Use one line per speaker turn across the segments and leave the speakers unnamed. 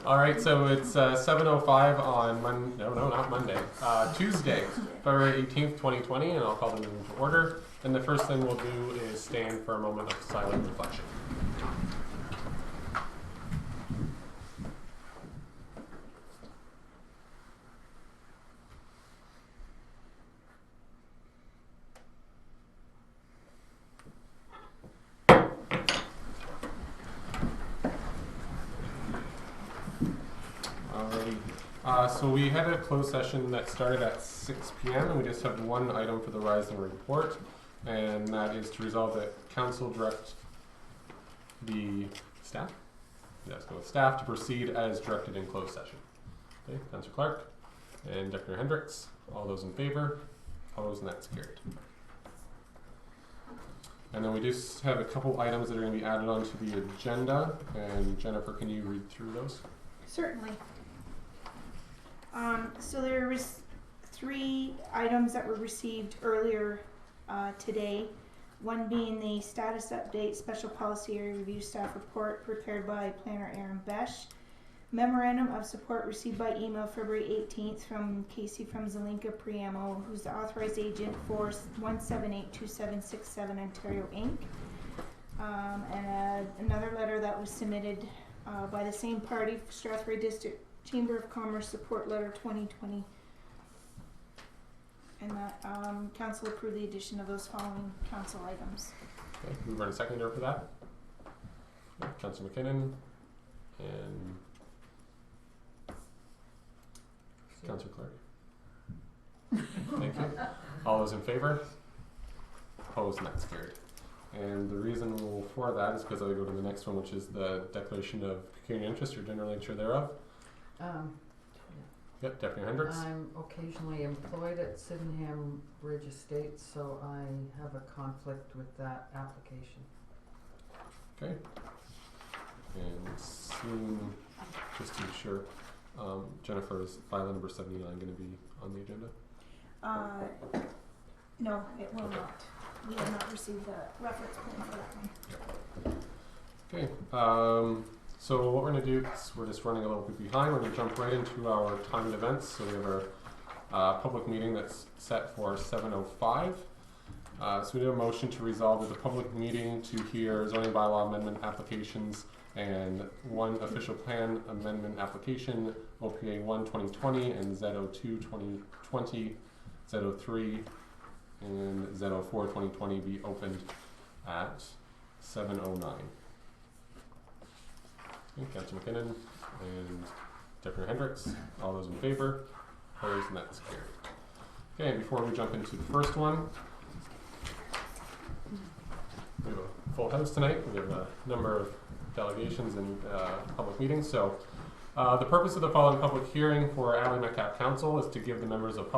All right, so it's 7:05 on not Monday, Tuesday, February 18th, 2020, and I'll call the meeting to order. And the first thing we'll do is stand for a moment of silent reflection. So we had a closed session that started at 6 p.m. and we just have one item for the Rising report, and that is to resolve that council direct the staff, staff to proceed as directed in closed session. Okay, Councillor Clark and Deputy Hendricks, all those in favor, opposed, and that's carried. And then we just have a couple items that are going to be added onto the agenda, and Jennifer, can you read through those?
Certainly. So there was 3 items that were received earlier today. One being the status update special policy area review staff report prepared by Planner Aaron Besh. Memorandum of support received by email February 18th from Casey from Zelinka Priamo, who's the authorized agent for 1782767 Ontario Inc. And another letter that was submitted by the same party, Strathroy District Chamber of Commerce Support Letter 2020, and that council approved the addition of those following council items.
Okay, mover and seconder for that. Okay, Councillor McKinnon and Councillor Clark. Thank you. All those in favor? Opposed, and that's carried. And the reason for that is because I go to the next one, which is the declaration of pecuniary interest or general nature thereof. Yep, Deputy Hendricks.
I'm occasionally employed at Sydenham Bridge Estates, so I have a conflict with that application.
Okay. And soon, just to be sure, Jennifer's file number 79 going to be on the agenda?
No, it will not. We have not received the reference plan for that one.
Okay. So what we're going to do is we're just running a little bit behind. We're going to jump right into our timed events. So we have our public meeting that's set for 7:05. So we do a motion to resolve as a public meeting to hear zoning bylaw amendment applications and one official plan amendment application, OPA 1 2020 and Z02 2020, Z03 and Z04 2020 be opened at 7:09. Okay, Councillor McKinnon and Deputy Hendricks, all those in favor, opposed, and that's carried. Okay, before we jump into the first one, we have a full house tonight. We have a number of delegations and public meetings. So the purpose of the following public hearing for Adelaide Metcalfe Council is to give the members of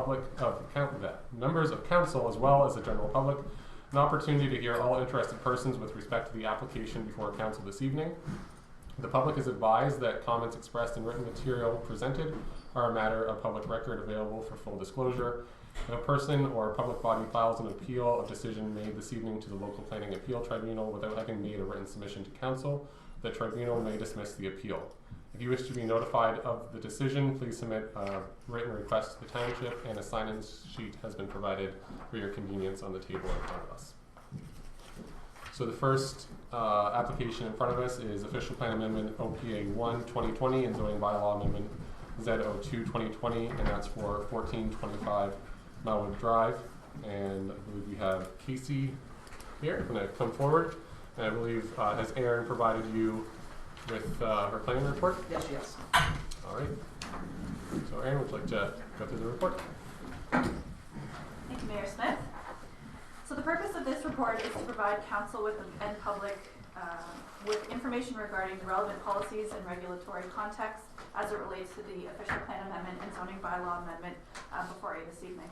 council as well as the general public an opportunity to hear all interested persons with respect to the application before council this evening. The public is advised that comments expressed in written material presented are a matter of public record available for full disclosure. If a person or a public body files an appeal of decision made this evening to the local planning appeal tribunal without having made a written submission to council, the tribunal may dismiss the appeal. If you wish to be notified of the decision, please submit a written request to the township, and a sign-in sheet has been provided for your convenience on the table in front of us. So the first application in front of us is Official Plan Amendment OPA 1 2020 and Zoning Bylaw Amendment Z02 2020, and that's for 1425 Melwood Drive. And I believe we have Casey here going to come forward. And I believe, has Erin provided you with her planning report?
Yes.
All right. So Erin, would you like to go through the report?
Thank you, Mayor Smith. So the purpose of this report is to provide council and public with information regarding the relevant policies and regulatory context as it relates to the official plan amendment and zoning bylaw amendment before you this evening.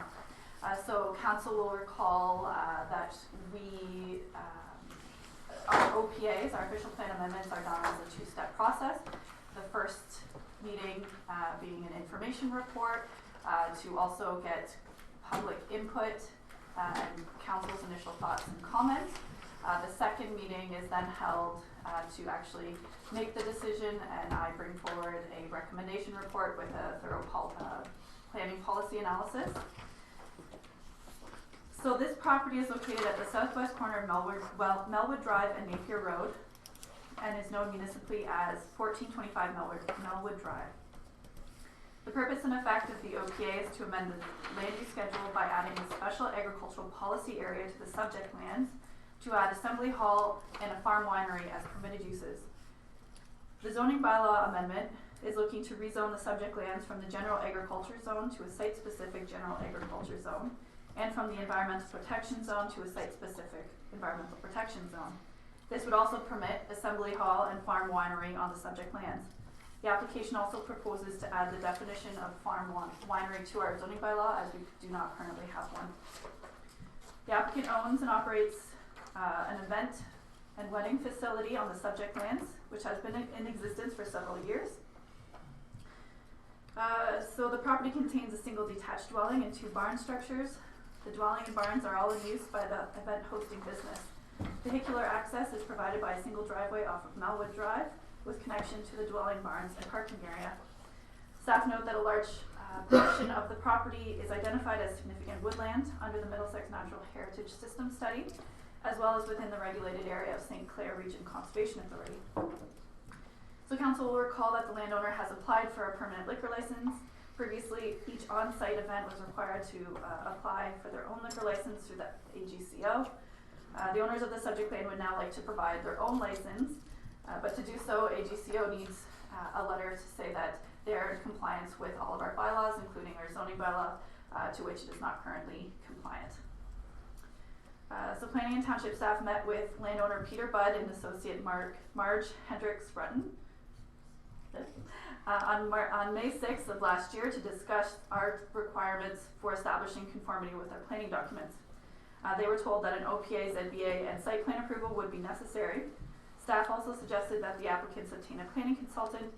So council will recall that we, our OPAs, our official plan amendments, are done as a 2-step process. The first meeting being an information report to also get public input and council's initial thoughts and comments. The second meeting is then held to actually make the decision, and I bring forward a recommendation report with a thorough planning policy analysis. So this property is located at the southwest corner of Melwood Drive and Napier Road, and is known municipally as 1425 Melwood Drive. The purpose and effect of the OPA is to amend the land use schedule by adding a special agricultural policy area to the subject lands, to add assembly hall and a farm winery as permitted uses. The zoning bylaw amendment is looking to rezone the subject lands from the general agriculture zone to a site-specific general agriculture zone, and from the environmental protection zone to a site-specific environmental protection zone. This would also permit assembly hall and farm winery on the subject lands. The application also proposes to add the definition of farm winery to our zoning bylaw, as we do not currently have one. The applicant owns and operates an event and wedding facility on the subject lands, which has been in existence for several years. So the property contains a single detached dwelling and 2 barn structures. The dwelling and barns are all in use by the event hosting business. Vehicular access is provided by a single driveway off of Melwood Drive, with connection to the dwelling, barns, and parking area. Staff note that a large portion of the property is identified as significant woodland under the Middlesex Natural Heritage System study, as well as within the regulated area of St. Clair Region Conservation Authority. So council will recall that the landowner has applied for a permanent liquor license. Previously, each on-site event was required to apply for their own liquor license through the AGCO. The owners of the subject land would now like to provide their own license. But to do so, AGCO needs a letter to say that they're in compliance with all of our bylaws, including our zoning bylaw, to which it is not currently compliant. So planning and township staff met with landowner Peter Budd and associate Marge Hendricks Rutton on May 6th of last year to discuss our requirements for establishing conformity with our planning documents. They were told that an OPA, ZBA, and site plan approval would be necessary. Staff also suggested that the applicants obtain a planning consultant,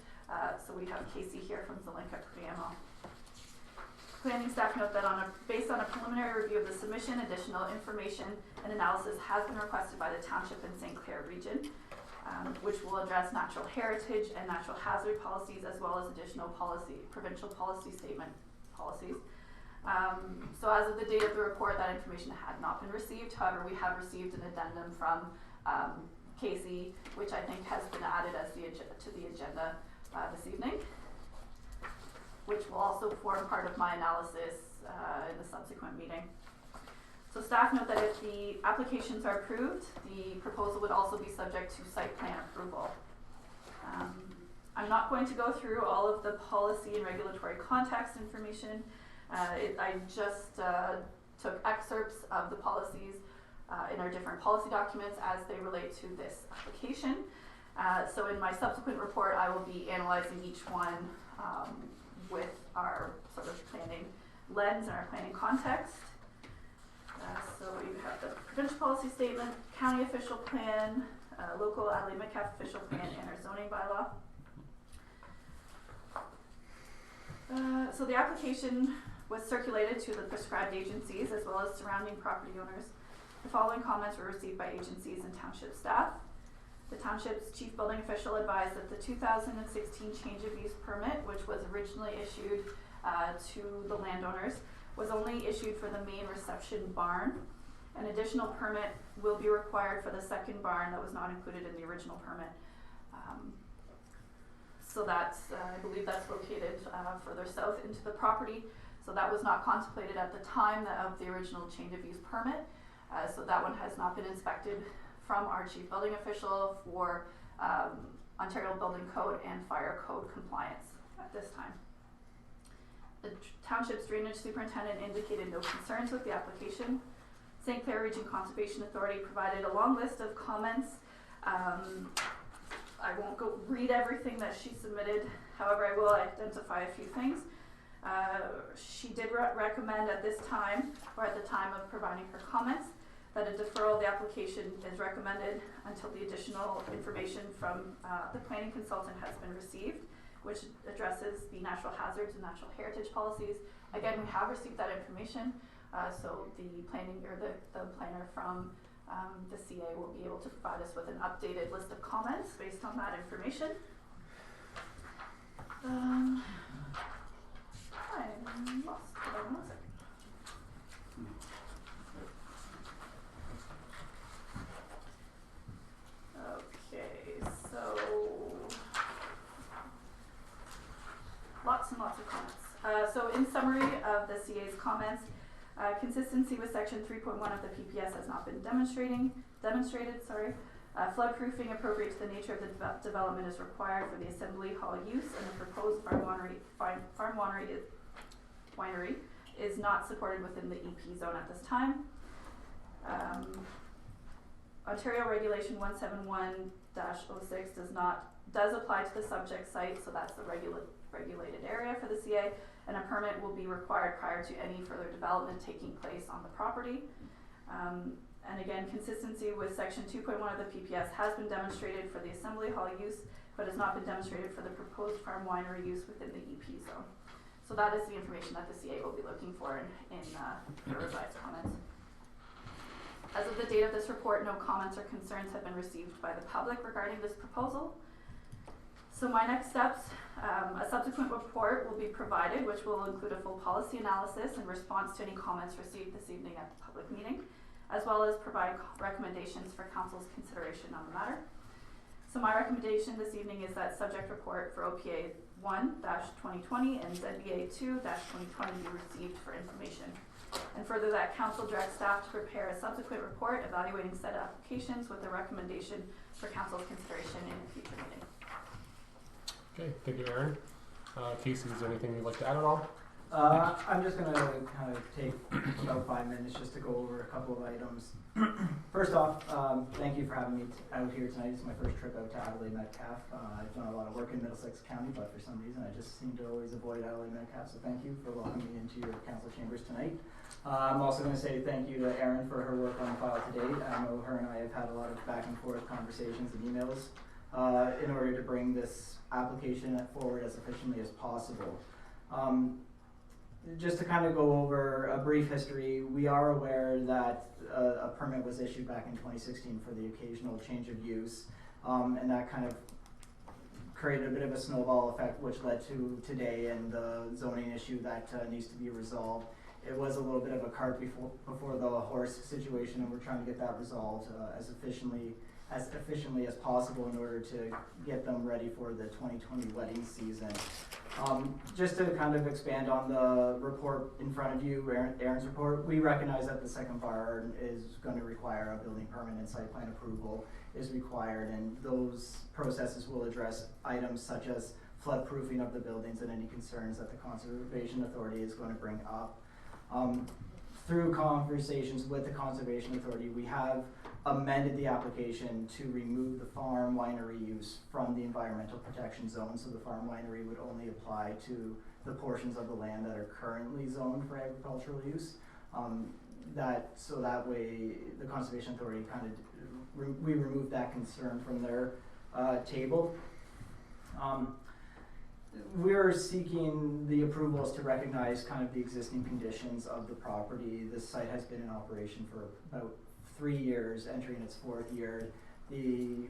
so we have Casey here from Zelenka Priamo. Planning staff note that based on a preliminary review of the submission, additional information and analysis has been requested by the township and St. Clair region, which will address natural heritage and natural hazard policies, as well as additional provincial policy statement policies. So as of the date of the report, that information had not been received. However, we have received an addendum from Casey, which I think has been added as to the agenda this evening, which will also form part of my analysis in the subsequent meeting. So staff note that if the applications are approved, the proposal would also be subject to site plan approval. I'm not going to go through all of the policy and regulatory context information. I just took excerpts of the policies in our different policy documents as they relate to this application. So in my subsequent report, I will be analyzing each one with our sort of planning lens and our planning context. So you have the provincial policy statement, county official plan, local Adelaide Metcalfe official plan, and our zoning bylaw. So the application was circulated to the prescribed agencies as well as surrounding property owners. The following comments were received by agencies and township staff. The township's chief building official advised that the 2016 change of use permit, which was originally issued to the landowners, was only issued for the main reception barn. An additional permit will be required for the second barn that was not included in the original permit. So that's, I believe that's located further south into the property. So that was not contemplated at the time of the original change of use permit. So that one has not been inspected from our chief building official for Ontario Building Code and Fire Code compliance at this time. The township's drainage superintendent indicated no concerns with the application. St. Clair Region Conservation Authority provided a long list of comments. I won't go read everything that she submitted. However, I will identify a few things. She did recommend at this time, or at the time of providing her comments, that a deferral of the application is recommended until the additional information from the planning consultant has been received, which addresses the natural hazards and natural heritage policies. Again, we have received that information, so the planning or the planner from The CA will be able to provide us with an updated list of comments based on that information. I'm lost. Hold on 1 second. Okay, so lots and lots of comments. So in summary of the CA's comments, consistency with section 3.1 of the PPS has not been demonstrated. Floodproofing appropriate to the nature of the development is required for the assembly hall use, and the proposed winery is not supported within the EP zone at this time. Ontario Regulation 171-06 does apply to the subject site, so that's the regulated area for the CA, and a permit will be required prior to any further development taking place on the property. And again, consistency with section 2.1 of the PPS has been demonstrated for the assembly hall use, but has not been demonstrated for the proposed farm winery use within the EP zone. So that is the information that the CA will be looking for in the revised comments. As of the date of this report, no comments or concerns have been received by the public regarding this proposal. So my next steps, a subsequent report will be provided, which will include a full policy analysis in response to any comments received this evening at the public meeting, as well as provide recommendations for council's consideration on the matter. So my recommendation this evening is that subject report for OPA 1-2020 and ZBA 2-2020 be received for information. And further, that council direct staff to prepare a subsequent report evaluating said applications with a recommendation for council's consideration in a future meeting.
Okay, thank you, Aaron. Casey, is there anything you'd like to add at all?
I'm just going to kind of take about 5 minutes just to go over a couple of items. First off, thank you for having me out here tonight. It's my first trip out to Adelaide Metcalfe. I've done a lot of work in Middlesex County, but for some reason I just seem to always avoid Adelaide Metcalfe, so thank you for welcoming me into your council chambers tonight. I'm also going to say thank you to Erin for her work on the file to date. I know her and I have had a lot of back and forth conversations and emails in order to bring this application forward as efficiently as possible. Just to kind of go over a brief history, we are aware that a permit was issued back in 2016 for the occasional change of use, and that kind of created a bit of a snowball effect, which led to today and the zoning issue that needs to be resolved. It was a little bit of a cart before the horse situation, and we're trying to get that resolved as efficiently as possible in order to get them ready for the 2020 wedding season. Just to kind of expand on the report in front of you, Aaron's report, we recognize that the second bar is going to require a building permit and site plan approval is required, and those processes will address items such as flood proofing of the buildings and any concerns that the Conservation Authority is going to bring up. Through conversations with the Conservation Authority, we have amended the application to remove the farm winery use from the environmental protection zone, so the farm winery would only apply to the portions of the land that are currently zoned for agricultural use. So that way the Conservation Authority kind of we removed that concern from their table. We're seeking the approvals to recognize kind of the existing conditions of the property. This site has been in operation for about 3 years, entering its 4th year. The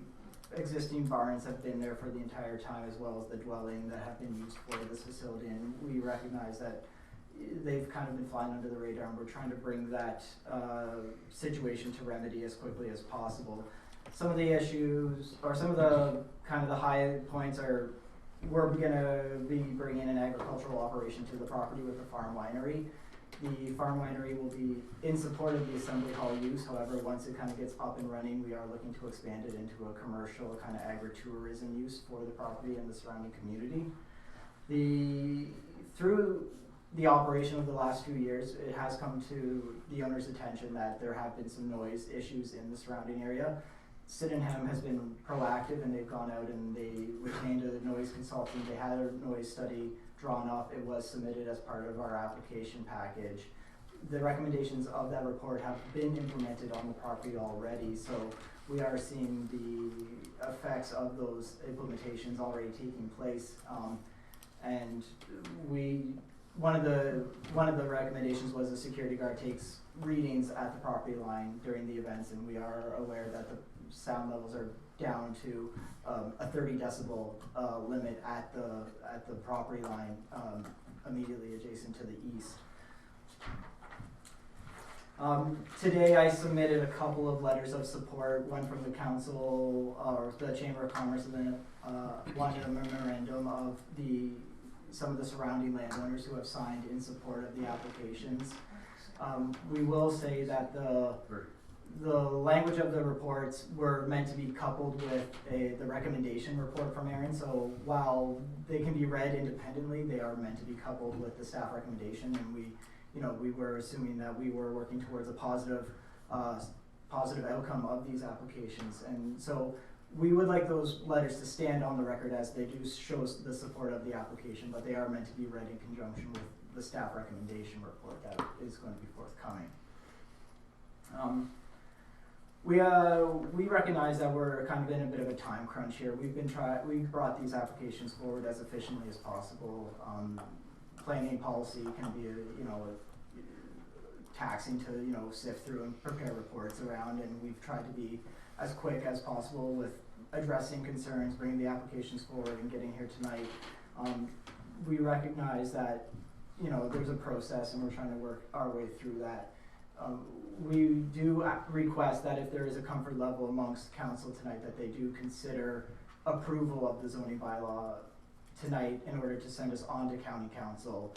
existing barns have been there for the entire time, as well as the dwelling that have been used for this facility, and we recognize that they've kind of been flying under the radar, and we're trying to bring that situation to remedy as quickly as possible. Some of the issues, or some of the kind of the high points are, we're going to be bringing an agricultural operation to the property with the farm winery. The farm winery will be in support of the assembly hall use. However, once it kind of gets up and running, we are looking to expand it into a commercial kind of agritourism use for the property and the surrounding community. Through the operation of the last few years, it has come to the owner's attention that there have been some noise issues in the surrounding area. Sydenham has been proactive, and they've gone out and they retained a noise consultant. They had a noise study drawn up. It was submitted as part of our application package. The recommendations of that report have been implemented on the property already, so we are seeing the effects of those implementations already taking place, and we one of the recommendations was the security guard takes readings at the property line during the events, and we are aware that the sound levels are down to a 30 decibel limit at the property line immediately adjacent to the east. Today I submitted a couple of letters of support, one from the council or the Chamber of Commerce, and then one a memorandum of some of the surrounding landowners who have signed in support of the applications. We will say that the language of the reports were meant to be coupled with the recommendation report from Aaron. So while they can be read independently, they are meant to be coupled with the staff recommendation, and we were assuming that we were working towards a positive outcome of these applications. And so we would like those letters to stand on the record as they do show the support of the application, but they are meant to be read in conjunction with the staff recommendation report that is going to be forthcoming. We recognize that we're kind of in a bit of a time crunch here. We've brought these applications forward as efficiently as possible. Planning policy can be taxing to sift through and prepare reports around, and we've tried to be as quick as possible with addressing concerns, bringing the applications forward, and getting here tonight. We recognize that there's a process, and we're trying to work our way through that. We do request that if there is a comfort level amongst council tonight, that they do consider approval of the zoning bylaw tonight in order to send us on to county council.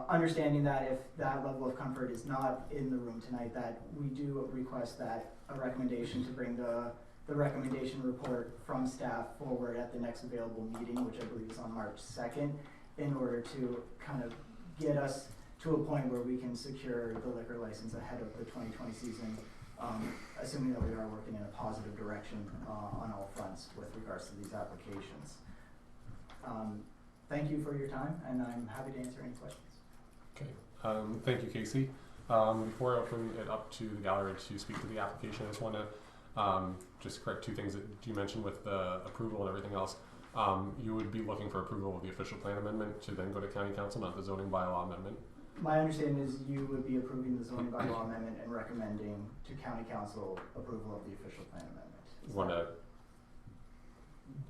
Understanding that if that level of comfort is not in the room tonight, that we do request that a recommendation to bring the recommendation report from staff forward at the next available meeting, which I believe is on March 2nd, in order to kind of get us to a point where we can secure the liquor license ahead of the 2020 season, assuming that we are working in a positive direction on all fronts with regards to these applications. Thank you for your time, and I'm happy to answer any questions.
Okay, thank you, Casey. Before I open it up to the gallery to speak to the application, I just want to just correct two things that you mentioned with the approval and everything else. You would be looking for approval of the official plan amendment to then go to county council, not the zoning bylaw amendment.
My understanding is you would be approving the zoning bylaw amendment and recommending to county council approval of the official plan amendment.
Want to?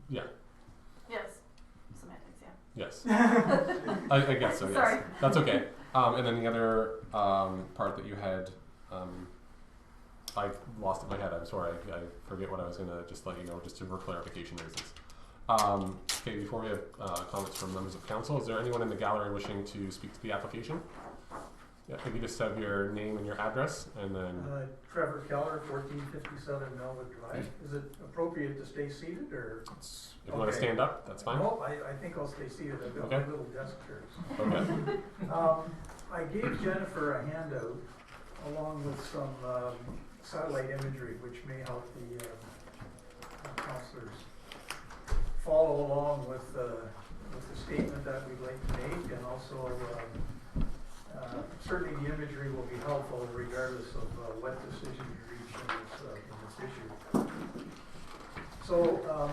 Yeah.
Yes. Semantics, yeah.
Yes. I guess so. Yes.
Sorry.
That's okay. And then the other part that you had, I lost it in my head. I'm sorry. I forget what I was going to just let you know, just for clarification reasons. Okay, before we have comments from members of council, is there anyone in the gallery wishing to speak to the application? Yeah, if you just have your name and your address, and then...
Trevor Keller, 1457 Melwood Drive. Is it appropriate to stay seated, or...?
If you want to stand up, that's fine.
No, I think I'll stay seated. I've got
Okay.
my little desk chairs.
Okay.
I gave Jennifer a handout along with some satellite imagery, which may help the councillors follow along with the statement that we'd like to make, and also certainly the imagery will be helpful regardless of what decision you reach in this issue. So I'll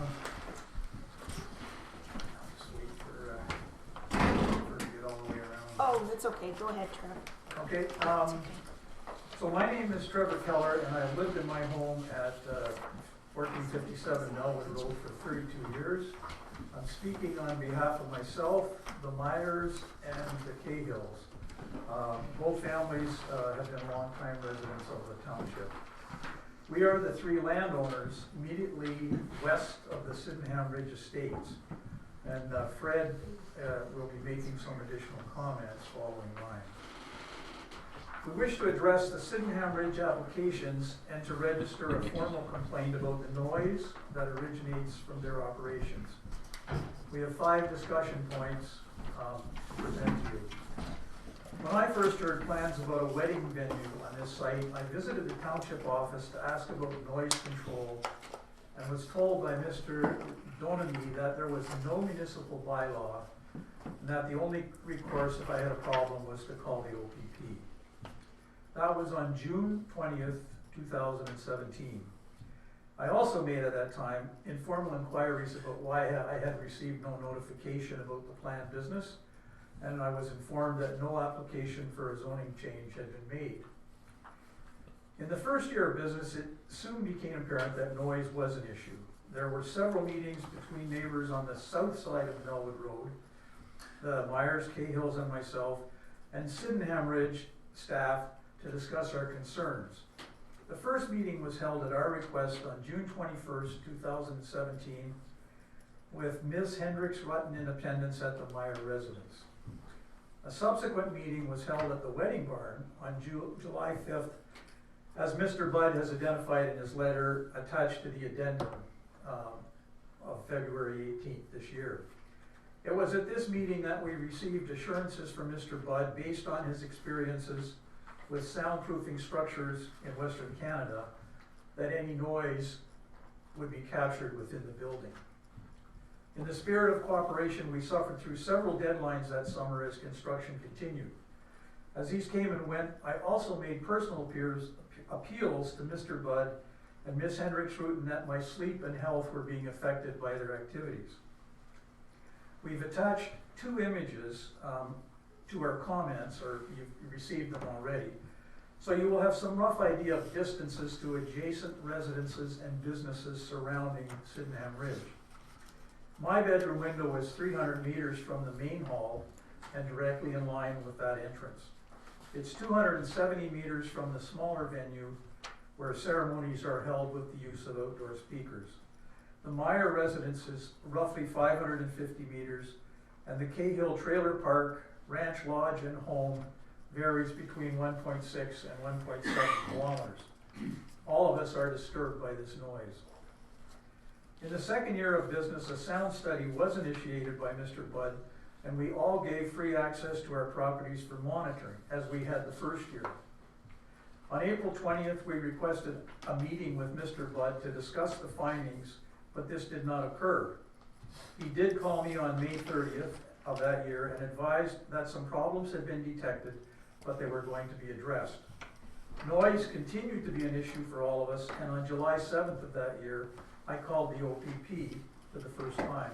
just wait for it to get all the way around.
Oh, that's okay. Go ahead, Trev.
Okay.
That's okay.
So my name is Trevor Keller, and I've lived in my home at 1457 Melwood Road for 32 years. I'm speaking on behalf of myself, the Myers, and the Cahills. Both families have been longtime residents of the township. We are the three landowners immediately west of the Sydenham Ridge Estates, and Fred will be making some additional comments following mine. We wish to address the Sydenham Ridge applications and to register a formal complaint about the noise that originates from their operations. We have 5 discussion points to present to you. When I first heard plans about a wedding venue on this site, I visited the township office to ask about noise control and was told by Mr. Donany that there was no municipal bylaw and that the only recourse if I had a problem was to call the OPP. That was on June 20th, 2017. I also made at that time informal inquiries about why I had received no notification about the planned business, and I was informed that no application for a zoning change had been made. In the first year of business, it soon became apparent that noise was an issue. There were several meetings between neighbors on the south side of Melwood Road, the Myers, Cahills, and myself, and Sydenham Ridge staff to discuss our concerns. The first meeting was held at our request on June 21st, 2017, with Ms. Hendricks Rutten in attendance at the Meyer residence. A subsequent meeting was held at the Wedding Barn on July 5th, as Mr. Budd has identified in his letter attached to the addendum of February 18th this year. It was at this meeting that we received assurances from Mr. Budd based on his experiences with soundproofing structures in Western Canada that any noise would be captured within the building. In the spirit of cooperation, we suffered through several deadlines that summer as construction continued. As these came and went, I also made personal appeals to Mr. Budd and Ms. Hendricks Rutten that my sleep and health were being affected by their activities. We've attached two images to our comments, or you've received them already. So you will have some rough idea of distances to adjacent residences and businesses surrounding Sydenham Ridge. My bedroom window is 300 meters from the main hall and directly in line with that entrance. It's 270 meters from the smaller venue where ceremonies are held with the use of outdoor speakers. The Meyer residence is roughly 550 meters, and the Cahill Trailer Park, Ranch Lodge, and home varies between 1.6 and 1.7 kilometers. All of us are disturbed by this noise. In the second year of business, a sound study was initiated by Mr. Budd, and we all gave free access to our properties for monitoring, as we had the first year. On April 20th, we requested a meeting with Mr. Budd to discuss the findings, but this did not occur. He did call me on May 30th of that year and advised that some problems had been detected, but they were going to be addressed. Noise continued to be an issue for all of us, and on July 7th of that year, I called the OPP for the first time.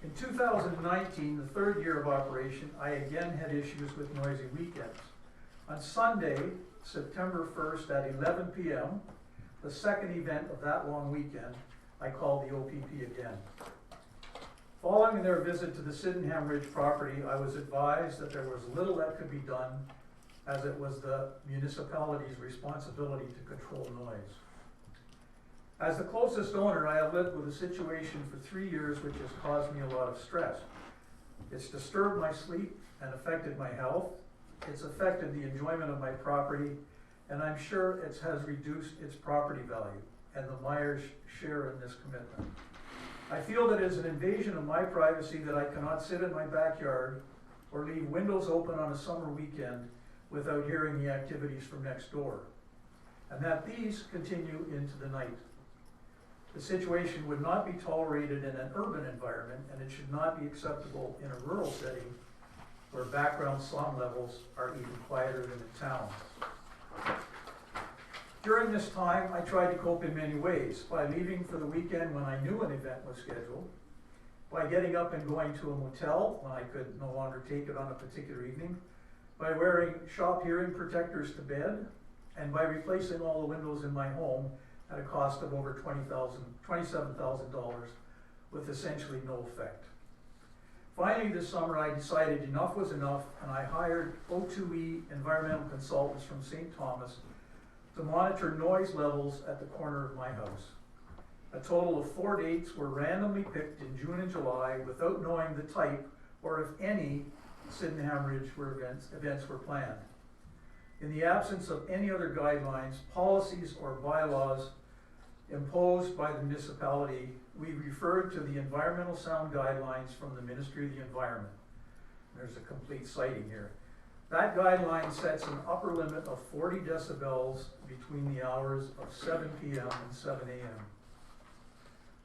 In 2019, the third year of operation, I again had issues with noisy weekends. On Sunday, September 1st at 11 p.m., the second event of that long weekend, I called the OPP again. Following their visit to the Sydenham Ridge property, I was advised that there was little that could be done, as it was the municipality's responsibility to control noise. As the closest owner, I have lived with a situation for 3 years which has caused me a lot of stress. It's disturbed my sleep and affected my health. It's affected the enjoyment of my property, and I'm sure it has reduced its property value, and the Myers share in this commitment. I feel that it is an invasion of my privacy that I cannot sit in my backyard or leave windows open on a summer weekend without hearing the activities from next door, and that these continue into the night. The situation would not be tolerated in an urban environment, and it should not be acceptable in a rural setting where background sound levels are even quieter than in town. During this time, I tried to cope in many ways, by leaving for the weekend when I knew an event was scheduled, by getting up and going to a motel when I could no longer take it on a particular evening, by wearing shop hearing protectors to bed, and by replacing all the windows in my home at a cost of over $27,000 with essentially no effect. Finally, this summer, I decided enough was enough, and I hired O2E environmental consultants from St. Thomas to monitor noise levels at the corner of my house. A total of 4 dates were randomly picked in June and July without knowing the type or if any Sydenham Ridge events were planned. In the absence of any other guidelines, policies, or bylaws imposed by the municipality, we referred to the environmental sound guidelines from the Ministry of the Environment. There's a complete citing here. That guideline sets an upper limit of 40 decibels between the hours of 7 p.m. and 7 a.m.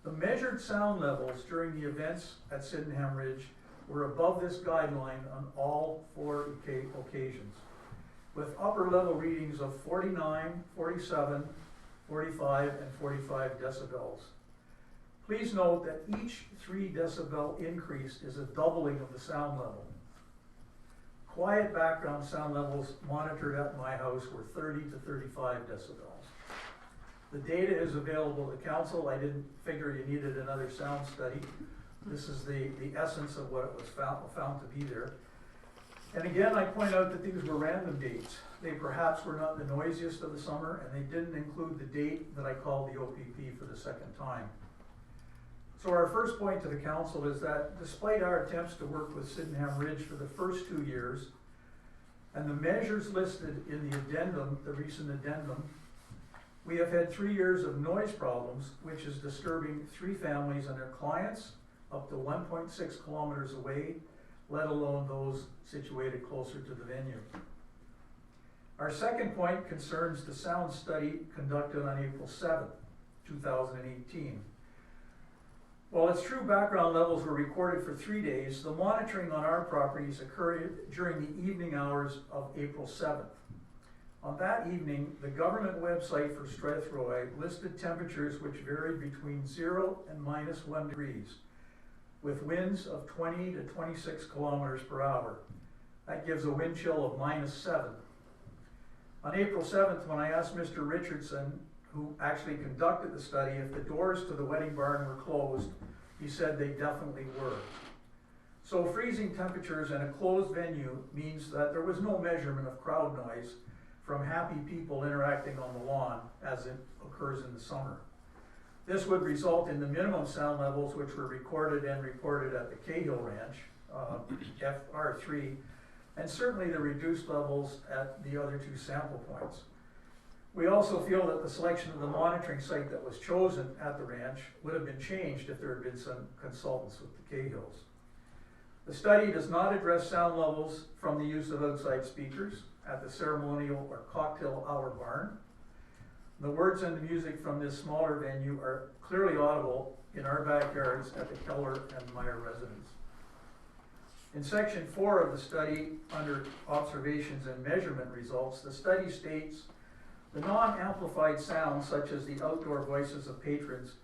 The measured sound levels during the events at Sydenham Ridge were above this guideline on all 4 occasions, with upper level readings of 49, 47, 45, and 45 decibels. Please note that each 3 decibel increase is a doubling of the sound level. Quiet background sound levels monitored at my house were 30 to 35 decibels. The data is available to council. I didn't figure you needed another sound study. This is the essence of what it was found to be there. And again, I point out that these were random dates. They perhaps were not the noisiest of the summer, and they didn't include the date that I called the OPP for the second time. So our first point to the council is that despite our attempts to work with Sydenham Ridge for the first 2 years, and the measures listed in the addendum, the recent addendum, we have had 3 years of noise problems, which is disturbing 3 families and their clients up to 1.6 kilometers away, let alone those situated closer to the venue. Our second point concerns the sound study conducted on April 7th, 2018. While it's true background levels were recorded for 3 days, the monitoring on our properties occurred during the evening hours of April 7th. On that evening, the government website for Strathroy listed temperatures which varied between 0 and -1 degrees, with winds of 20 to 26 kilometers per hour. That gives a wind chill of -7. On April 7th, when I asked Mr. Richardson, who actually conducted the study, if the doors to the wedding barn were closed, he said they definitely were. So freezing temperatures in a closed venue means that there was no measurement of crowd noise from happy people interacting on the lawn as it occurs in the summer. This would result in the minimum sound levels which were recorded and reported at the Cahill Ranch, FR3, and certainly the reduced levels at the other 2 sample points. We also feel that the selection of the monitoring site that was chosen at the ranch would have been changed if there had been some consultants with the Cahills. The study does not address sound levels from the use of outside speakers at the ceremonial or cocktail hour barn. The words and the music from this smaller venue are clearly audible in our backyards at the Keller and Meyer residence. In section 4 of the study, under observations and measurement results, the study states the non-amplified sounds, such as the outdoor voices of patrons,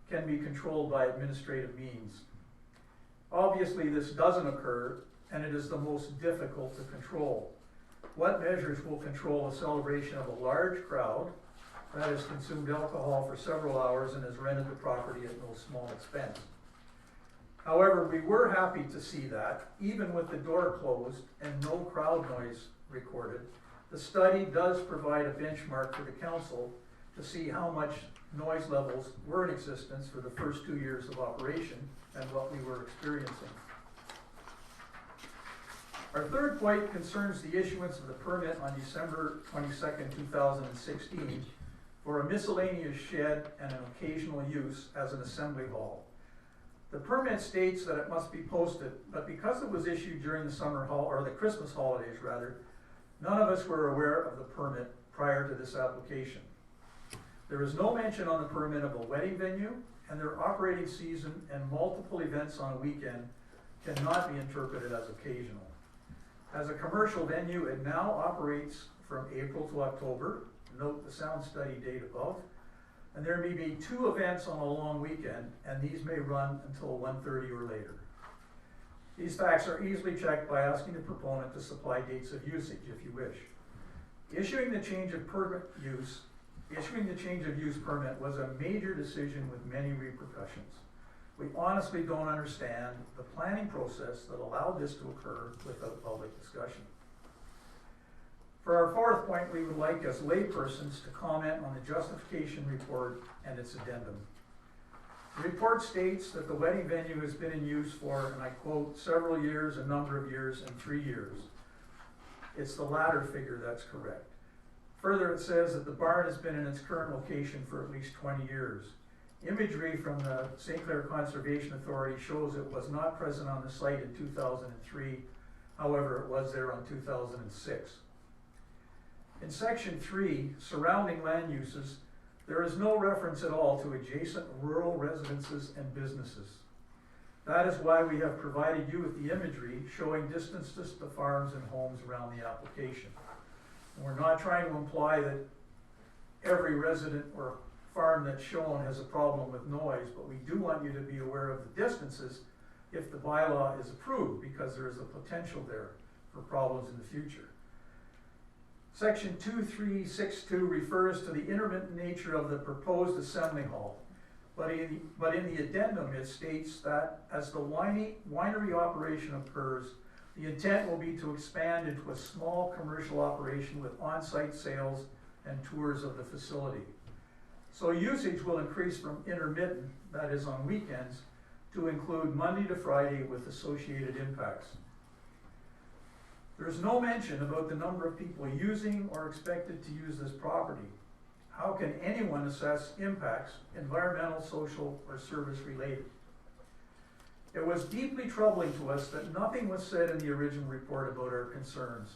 can be controlled by administrative means. Obviously, this doesn't occur, and it is the most difficult to control. What measures will control a celebration of a large crowd that has consumed alcohol for several hours and has rented the property at no small expense? However, we were happy to see that, even with the door closed and no crowd noise recorded, the study does provide a benchmark for the council to see how much noise levels were in existence for the first 2 years of operation and what we were experiencing. Our third point concerns the issuance of the permit on December 22nd, 2016 for a miscellaneous shed and an occasional use as an assembly hall. The permit states that it must be posted, but because it was issued during the the Christmas holidays rather, none of us were aware of the permit prior to this application. There is no mention on the permit of a wedding venue, and their operating season and multiple events on a weekend cannot be interpreted as occasional. As a commercial venue, it now operates from April to October. Note the sound study date above. And there may be 2 events on a long weekend, and these may run until 1:30 or later. These facts are easily checked by asking the proponent to supply dates of usage if you wish. Issuing the change of use permit was a major decision with many repercussions. We honestly don't understand the planning process that allowed this to occur without public discussion. For our fourth point, we would like as laypersons to comment on the justification report and its addendum. The report states that the wedding venue has been in use for, and I quote, several years, a number of years, and 3 years. It's the latter figure that's correct. Further, it says that the barn has been in its current location for at least 20 years. Imagery from the St. Clair Conservation Authority shows it was not present on the site in 2003, however, it was there on 2006. In section 3, surrounding land uses, there is no reference at all to adjacent rural residences and businesses. That is why we have provided you with the imagery showing distances to farms and homes around the application. And we're not trying to imply that every resident or farm that's shown has a problem with noise, but we do want you to be aware of the distances if the bylaw is approved, because there is a potential there for problems in the future. Section 2362 refers to the intermittent nature of the proposed assembly hall, but in the addendum it states that as the winery operation occurs, the intent will be to expand into a small commercial operation with on-site sales and tours of the facility. So usage will increase from intermittent, that is on weekends, to include Monday to Friday with associated impacts. There is no mention about the number of people using or expected to use this property. How can anyone assess impacts, environmental, social, or service related? It was deeply troubling to us that nothing was said in the original report about our concerns.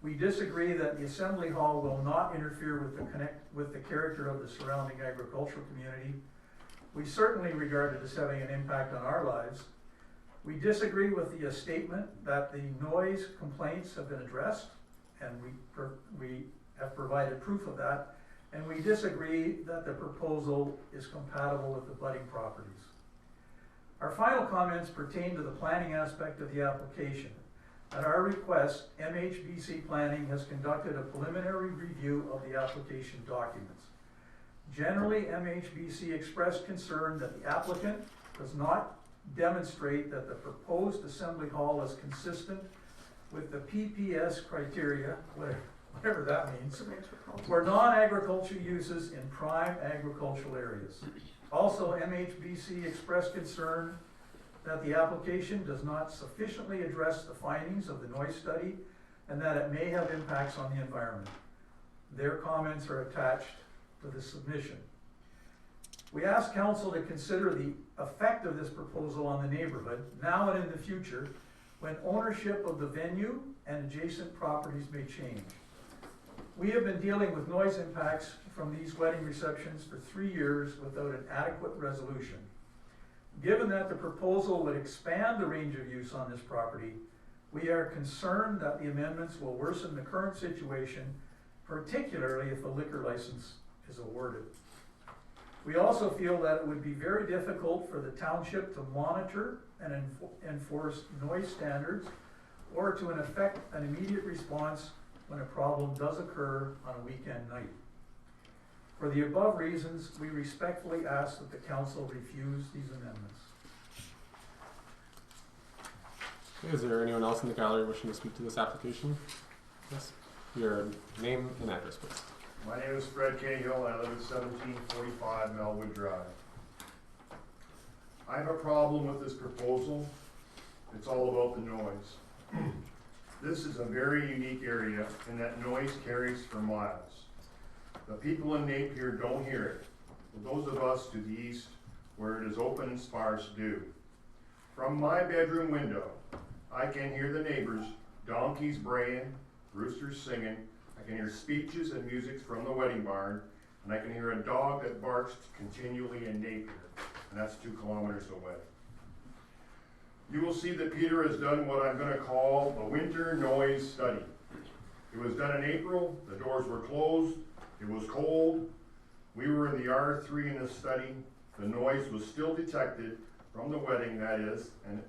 We disagree that the assembly hall will not interfere with the character of the surrounding agricultural community. We certainly regard it as having an impact on our lives. We disagree with the statement that the noise complaints have been addressed, and we have provided proof of that. And we disagree that the proposal is compatible with the budding properties. Our final comments pertain to the planning aspect of the application. At our request, MHBC Planning has conducted a preliminary review of the application documents. Generally, MHBC expressed concern that the applicant does not demonstrate that the proposed assembly hall is consistent with the PPS criteria, whatever that means, for non-agricultural uses in prime agricultural areas. Also, MHBC expressed concern that the application does not sufficiently address the findings of the noise study and that it may have impacts on the environment. Their comments are attached to the submission. We ask council to consider the effect of this proposal on the neighborhood now and in the future when ownership of the venue and adjacent properties may change. We have been dealing with noise impacts from these wedding receptions for 3 years without an adequate resolution. Given that the proposal would expand the range of use on this property, we are concerned that the amendments will worsen the current situation, particularly if a liquor license is awarded. We also feel that it would be very difficult for the township to monitor and enforce noise standards or to effect an immediate response when a problem does occur on a weekend night. For the above reasons, we respectfully ask that the council refuse these amendments.
Okay, is there anyone else in the gallery wishing to speak to this application? Yes. Your name and address, please.
My name is Fred Cahill, and I live at 1745 Melwood Drive. I have a problem with this proposal. It's all about the noise. This is a very unique area, and that noise carries for miles. The people in Napier don't hear it, but those of us to the east, where it is open and sparse, do. From my bedroom window, I can hear the neighbors, donkeys braying, roosters singing. I can hear speeches and music from the wedding barn, and I can hear a dog that barks continually in Napier, and that's 2 kilometers away. You will see that Peter has done what I'm going to call a winter noise study. It was done in April, the doors were closed, it was cold, we were in the R3 in this study, the noise was still detected from the wedding, that is, and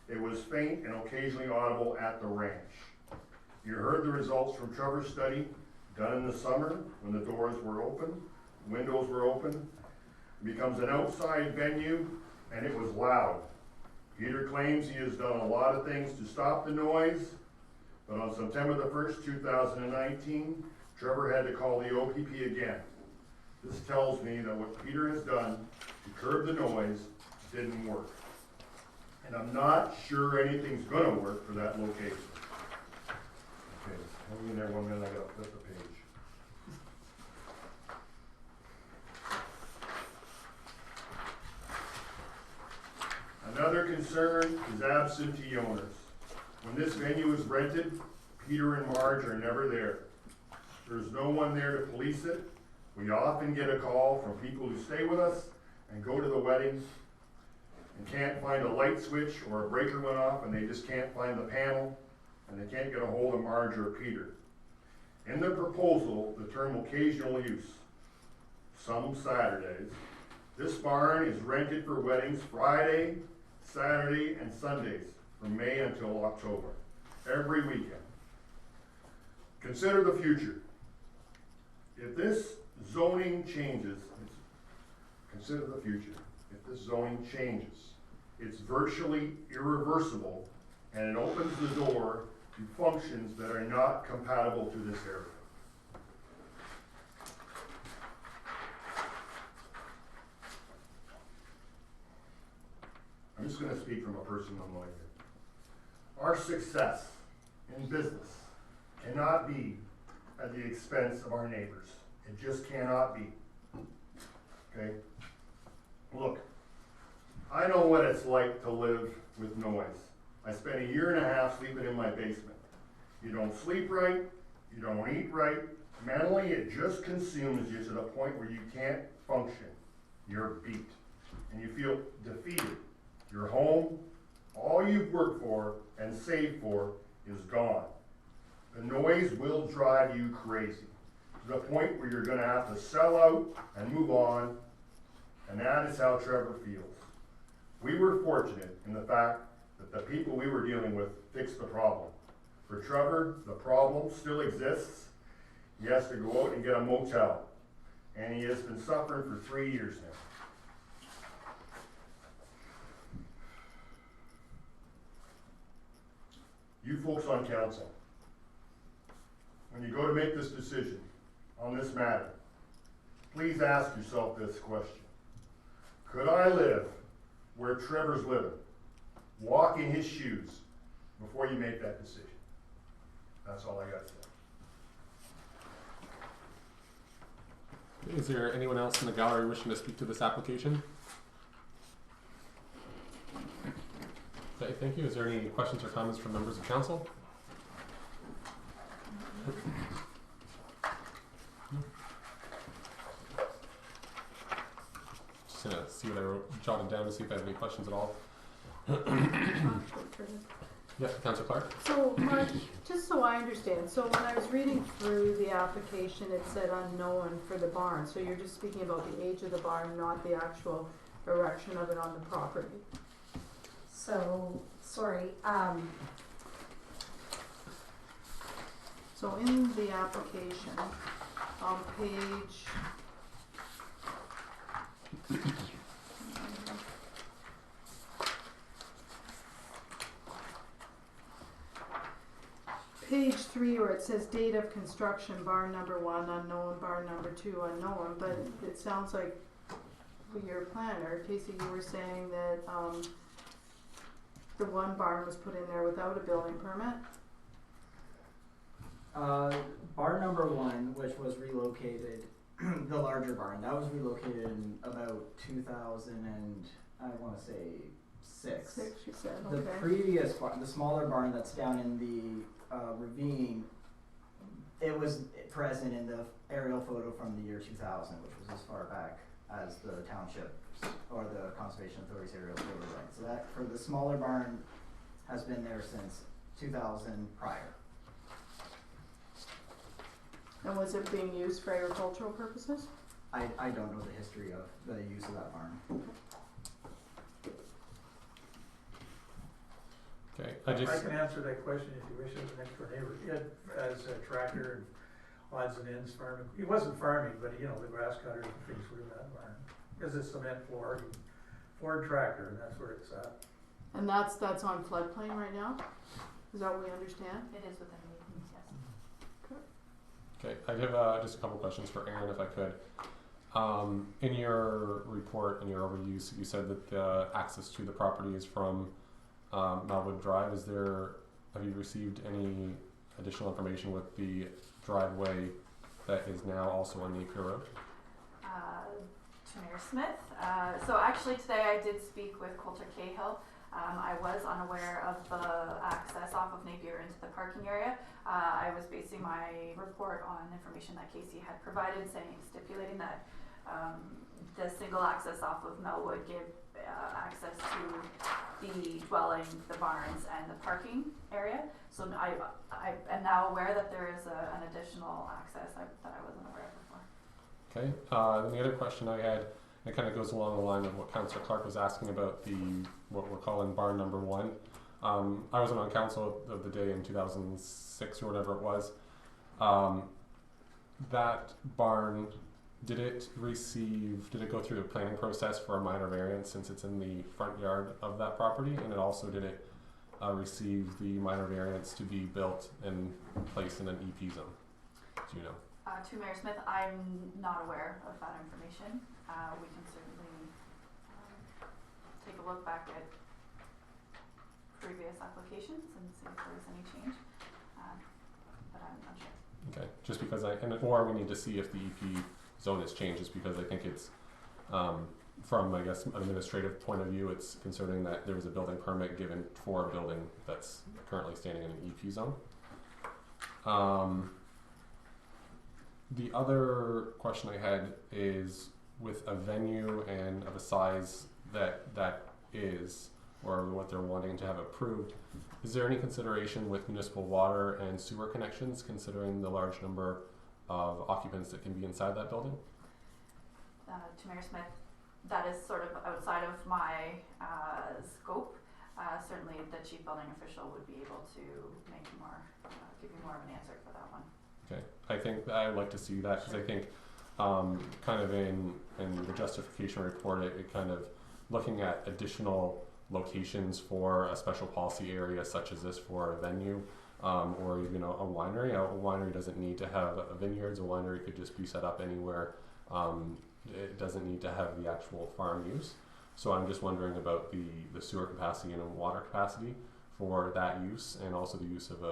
it was faint and occasionally audible at the ranch. You heard the results from Trevor's study, done in the summer when the doors were open, windows were open. It becomes an outside venue, and it was loud. Peter claims he has done a lot of things to stop the noise, but on September the 1st, 2019, Trevor had to call the OPP again. This tells me that what Peter has done to curb the noise didn't work. And I'm not sure anything's gonna work for that location. Okay, hang in there 1 minute, I gotta flip the page. Another concern is absentee owners. When this venue is rented, Peter and Marge are never there. There's no one there to police it. We often get a call from people who stay with us and go to the wedding and can't find a light switch or a breaker went off and they just can't find the panel and they can't get a hold of Marge or Peter. In the proposal, the term occasional use some Saturdays. This barn is rented for weddings Friday, Saturday, and Sundays from May until October, every weekend. Consider the future. If this zoning changes, consider the future. If this zoning changes, it's virtually irreversible, and it opens the door to functions that are not compatible to this area. I'm just going to speak from a personal point of view. Our success in business cannot be at the expense of our neighbors. It just cannot be. Okay? Look, I know what it's like to live with noise. I spent 1.5 years sleeping in my basement. You don't sleep right, you don't eat right. Mentally, it just consumes you to the point where you can't function. You're beat, and you feel defeated. Your home, all you've worked for and saved for, is gone. The noise will drive you crazy, to the point where you're gonna have to sell out and move on, and that is how Trevor feels. We were fortunate in the fact that the people we were dealing with fixed the problem. For Trevor, the problem still exists. He has to go out and get a motel, and he has been suffering for 3 years now. You folks on council, when you go to make this decision on this matter, please ask yourself this question. Could I live where Trevor's living, walk in his shoes, before you make that decision? That's all I got to say.
Is there anyone else in the gallery wishing to speak to this application? Okay, thank you. Is there any questions or comments from members of council? Just gonna see what I jotted down to see if I have any questions at all. Yeah, Councillor Clark.
So, Mark, just so I understand, so when I was reading through the application, it said unknown for the barn. So you're just speaking about the age of the barn, not the actual erection of it on the property.
So, sorry,
So in the application, on page page 3, where it says date of construction, barn number 1 unknown, barn number 2 unknown, but it sounds like your planner, Casey, you were saying that the one barn was put in there without a building permit?
Barn number 1, which was relocated, the larger barn, that was relocated in about 2000 and I want to say 6.
6, you said,
The
okay.
previous barn, the smaller barn that's down in the ravine, it was present in the aerial photo from the year 2000, which was as far back as the township or the Conservation Authority's aerial photo went. So that, for the smaller barn, has been there since 2000 prior.
And was it being used for agricultural purposes?
I don't know the history of the use of that barn.
Okay,
I can answer that question if you wish, as an next door neighbor. He had, as a tractor and odds and ends farming. He wasn't farming, but you know, the grass cutters and things were in that barn. Because it's cement floor, Ford tractor, and that's where it's at.
And that's on floodplain right now? Is that what we understand?
It is within the, yes.
Okay, I have just a couple questions for Aaron, if I could. In your report, in your overview, you said that the access to the property is from Melwood Drive. Have you received any additional information with the driveway that is now also on Napier Road?
To Mayor Smith. So actually today I did speak with Coulter Cahill. I was unaware of the access off of Napier into the parking area. I was basing my report on information that Casey had provided, stipulating that the single access off of Melwood gave access to the dwelling, the barns, and the parking area. So I am now aware that there is an additional access that I wasn't aware of before.
Okay, then the other question I had, it kind of goes along the line of what Councillor Clark was asking about what we're calling barn number 1. I wasn't on council of the day in 2006 or whatever it was. That barn, did it go through the planning process for a minor variance since it's in the front yard of that property? And it also, did it receive the minor variance to be built and placed in an EP zone? Do you know?
To Mayor Smith, I'm not aware of that information. We can certainly take a look back at previous applications and see if there was any change, but I'm unsure.
Okay, just because or we need to see if the EP zone has changed, just because I think it's, from, I guess, an administrative point of view, it's concerning that there was a building permit given for a building that's currently standing in an EP zone. The other question I had is, with a venue and of a size that is, or what they're wanting to have approved, is there any consideration with municipal water and sewer connections, considering the large number of occupants that can be inside that building?
To Mayor Smith, that is sort of outside of my scope. Certainly the chief building official would be able to make more, give you more of an answer for that one.
Okay, I think I'd like to see that, because I think kind of in the justification report, it kind of looking at additional locations for a special policy area such as this for a venue, or even a winery. A winery doesn't need to have a vineyards. A winery could just be set up anywhere. It doesn't need to have the actual farm use. So I'm just wondering about the sewer capacity and water capacity for that use, and also the use of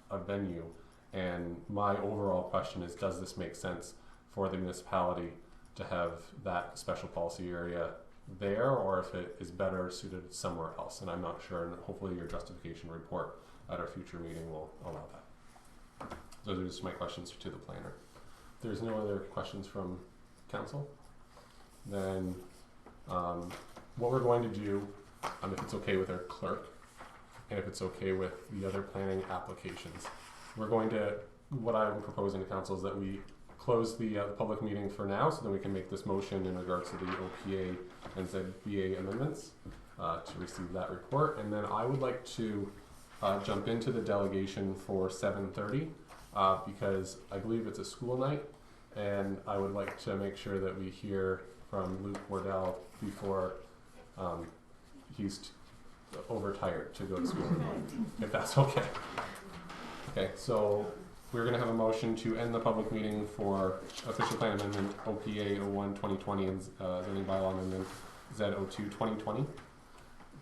a venue. And my overall question is, does this make sense for the municipality to have that special policy area there, or if it is better suited somewhere else? And I'm not sure, and hopefully your justification report at our future meeting will allow that. Those are just my questions to the planner. If there's no other questions from council, then what we're going to do, if it's okay with our clerk, and if it's okay with the other planning applications, we're going to, what I'm proposing to council is that we close the public meeting for now, so that we can make this motion in regards to the OPA and ZBA amendments to receive that report. And then I would like to jump into the delegation for 7:30 because I believe it's a school night, and I would like to make sure that we hear from Luke Wardell before he's overtired to go to school, if that's okay. Okay, so we're going to have a motion to end the public meeting for official plan amendment OPA 01-2020 and zoning bylaw amendment Z02-2020.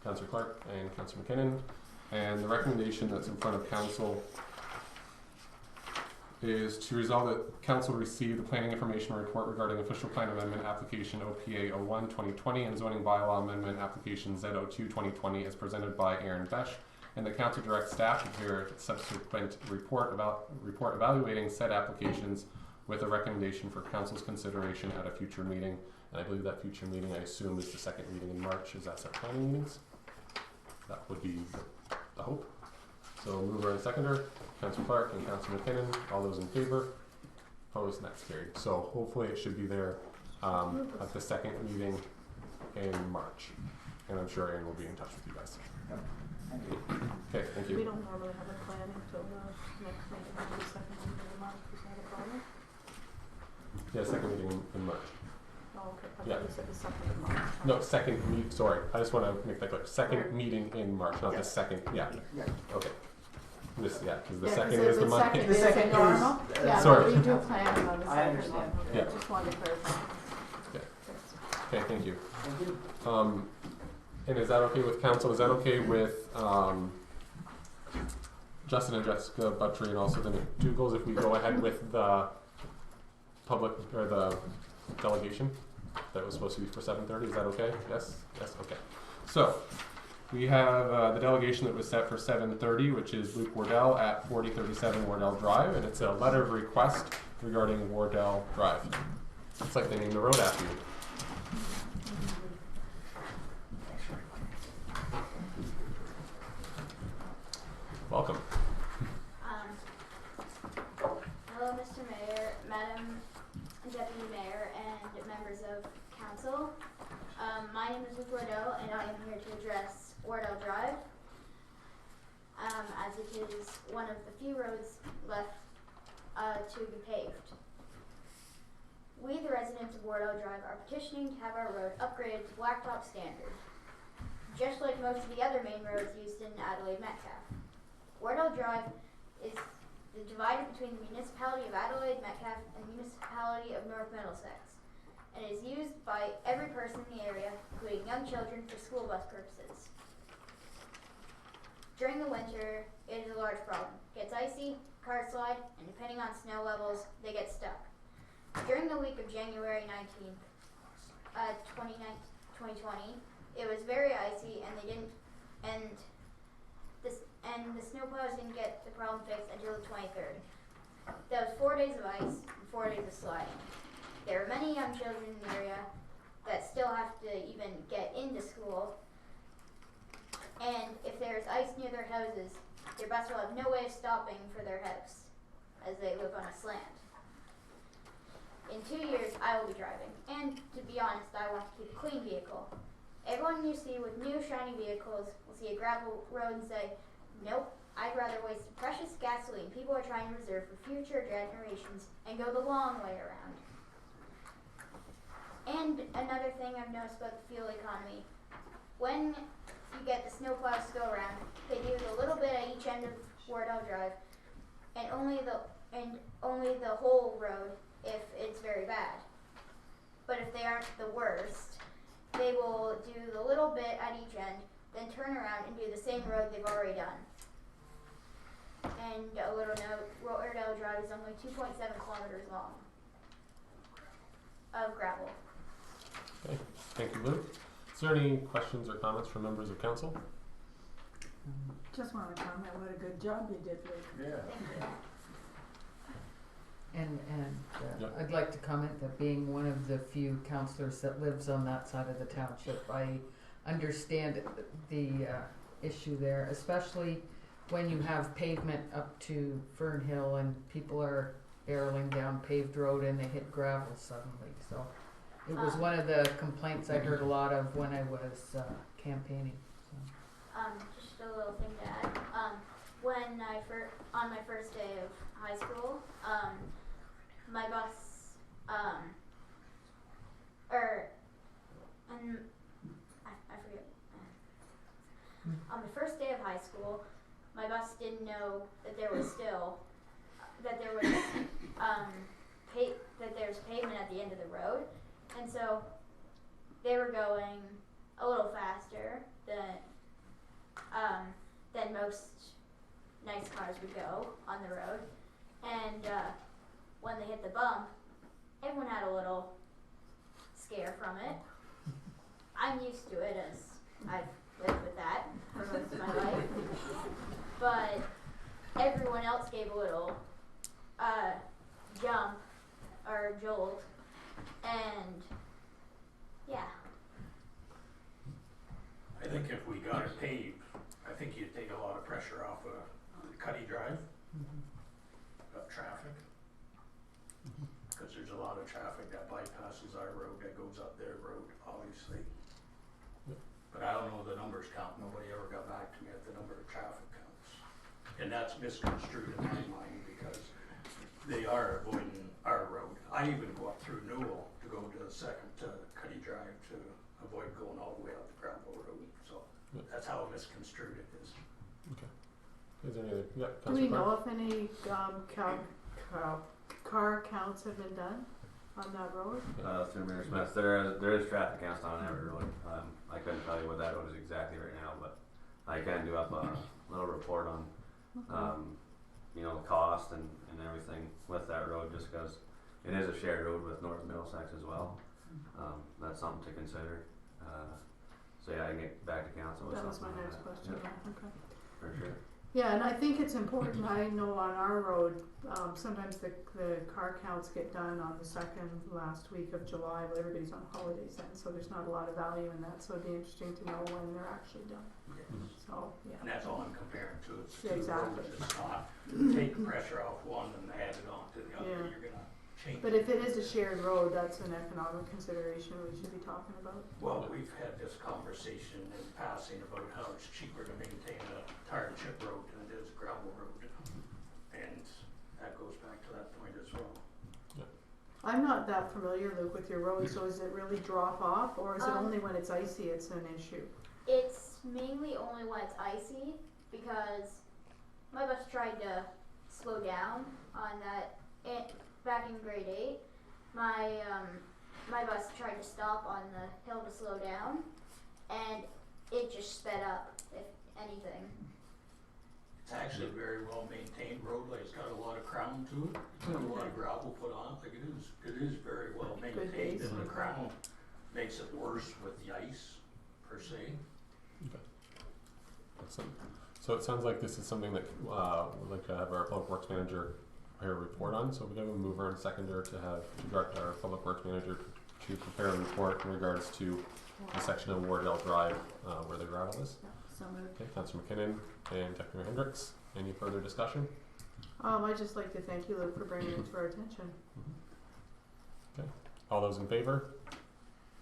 Councillor Clark and Councillor McKinnon. And the recommendation that's in front of council is to resolve that council receive the planning information report regarding official plan amendment application OPA 01-2020 and zoning bylaw amendment application Z02-2020 as presented by Aaron Besch, and the council directs staff to prepare a subsequent report evaluating said applications with a recommendation for council's consideration at a future meeting. And I believe that future meeting, I assume, is the second meeting in March. Is that our planning meetings? That would be the hope. So mover and seconder, Councillor Clark and Councillor McKinnon. All those in favor? Opposed? And that's carried. So hopefully it should be there at the second meeting in March. And I'm sure Aaron will be in touch with you guys.
Yep. Thank you.
Okay, thank
We
you.
don't normally have a plan until the next meeting, the second meeting of the month. Is that a problem?
Yeah, second meeting in March.
Oh, okay. I
Yeah.
thought you said the second of March.
No, second meet. Sorry, I just want to make that clear. Second meeting in March, not the second. Yeah.
Yeah.
Okay. This, yeah, because the
Yeah,
second
'cause
is the
the
Monday.
second
The
is
second
the
is,
normal. Yeah,
Sorry.
but we do plan on the
I
second
understand.
one. Okay,
Yeah.
just wanted to clarify.
Okay.
Thanks.
Okay, thank you.
Thank you.
And is that okay with council? Is that okay with Justin and Jessica Buttrey and also the McDougals if we go ahead with the public or the delegation that was supposed to be for 7:30? Is that okay? Yes? Yes? Okay. So we have the delegation that was set for 7:30, which is Luke Wardell at 4037 Wardell Drive, and it's a letter of request regarding Wardell Drive. It's like they named the road after you. Welcome.
Hello, Mr. Mayor, Madam Deputy and I am here to address Wardell Drive, as it is one of the few roads left to be paved. We, the residents of Wardell Drive, are petitioning to have our road upgraded to blacktop standard, just like most of the other main roads used in Adelaide Metcalfe. Wardell Drive is divided between the municipality of Adelaide Metcalfe and the municipality of North Middlesex, and is used by every person in the area, including young children, for school bus purposes. During the winter, it is a large problem. It gets icy, cars slide, and depending on snow levels, they get stuck. During the week of January 19th, 2020, it was very icy, and the snowplows didn't get the problem fixed until the 23rd. That was 4 days of ice and 4 days of sliding. There are many young children in the area that still have to even get into school, and if there is ice near their houses, their bus will have no way of stopping for their house, as they live on a slant. In 2 years, I will be driving, and to be honest, I want to keep a clean vehicle. Everyone you see with new shiny vehicles will see a gravel road and say, nope, I'd rather waste the precious gasoline people are trying to reserve for future generations and go the long way around. And another thing I've noticed about the fuel economy, when you get the snowplows to go around, they do a little bit at each end of Wardell Drive, and only the whole road if it's very bad. But if they aren't the worst, they will do the little bit at each end, then turn around and do the same road they've already done. And a little note, Wardell Drive is only 2.7 kilometers long of gravel.
Okay, thank you, Lou. Is there any questions or comments from members of council?
Just want to comment what a good job you did, Luke.
Yeah.
Thank you.
And
Yep.
I'd like to comment that being one of the few councillors that lives on that side of the township, I understand the issue there, especially when you have pavement up to Fern Hill and people are barreling down paved road and they hit gravel suddenly. So it was one of the complaints I heard a lot of when I was campaigning. So.
Just a little thing to add. When on my first day of high school, my bus, I forget. On the first day of high school, my bus didn't know that there was pavement at the end of the road, and so they were going a little faster than most nice cars would go on the road, and when they hit the bump, everyone had a little scare from it. I'm used to it as I've lived with that for most of my life, but everyone else gave a little jump or jolt, and yeah.
I think if we got it paved, I think you'd take a lot of pressure off of Cuddy Drive, of traffic. Because there's a lot of traffic that bypasses our road that goes up their road, obviously. But I don't know the numbers count. Nobody ever got back to me at the number of traffic counts. And that's misconstrued in my mind because they are avoiding our road. I even go up through Newell to go to the second Cuddy Drive to avoid going all the way up the gravel road. So that's how misconstrued it is.
Okay. Is there any other? Yeah,
Do we
Councillor Clark?
know if any car counts have been done on that road?
Through Mayor Smith, there is traffic counts on every road. I couldn't tell you what that road is exactly right now, but I can do up a little report on, cost and everything with that road, just because it is a shared road with North Middlesex as well. That's something to consider. So yeah, I can get back to council with
That was
something
my
on
next
that.
question.
Yeah,
Okay.
for sure.
Yeah, and I think it's important. I know on our road, sometimes the car counts get done on the second last week of July, but everybody's on holidays then, so there's not a lot of value in that. So it'd be interesting to know when they're actually done. So yeah.
And that's all I'm comparing to. It's
Yeah,
two
exactly.
roads. It's not take the pressure off one and add it on to the other.
Yeah.
You're gonna change.
But if it is a shared road, that's an economic consideration we should be talking about.
Well, we've had this conversation in passing about how it's cheaper to maintain a tar and chip road than it is a gravel road. And that goes back to that point as well.
I'm not that familiar, Luke, with your road, so is it really drop off, or is it only when it's icy it's an issue?
It's mainly only when it's icy, because my bus tried to slow down on that back in grade 8. My bus tried to stop on the hill to slow down, and it just sped up, if anything.
It's actually a very well maintained roadway. It's got a lot of crown to it. It's got a lot of gravel put on it. Like it is very well maintained, and the crown makes it worse with the ice per se.
Okay. Excellent. So it sounds like this is something that we'd like to have our public works manager prepare a report on. So we have a mover and seconder to direct our public works manager to prepare a report in regards to the section of Wardell Drive where the gravel is.
So moved.
Okay, Councillor McKinnon and Deputy Mayor Hendricks. Any further discussion?
I'd just like to thank you, Luke, for bringing it to our attention.
Okay. All those in favor?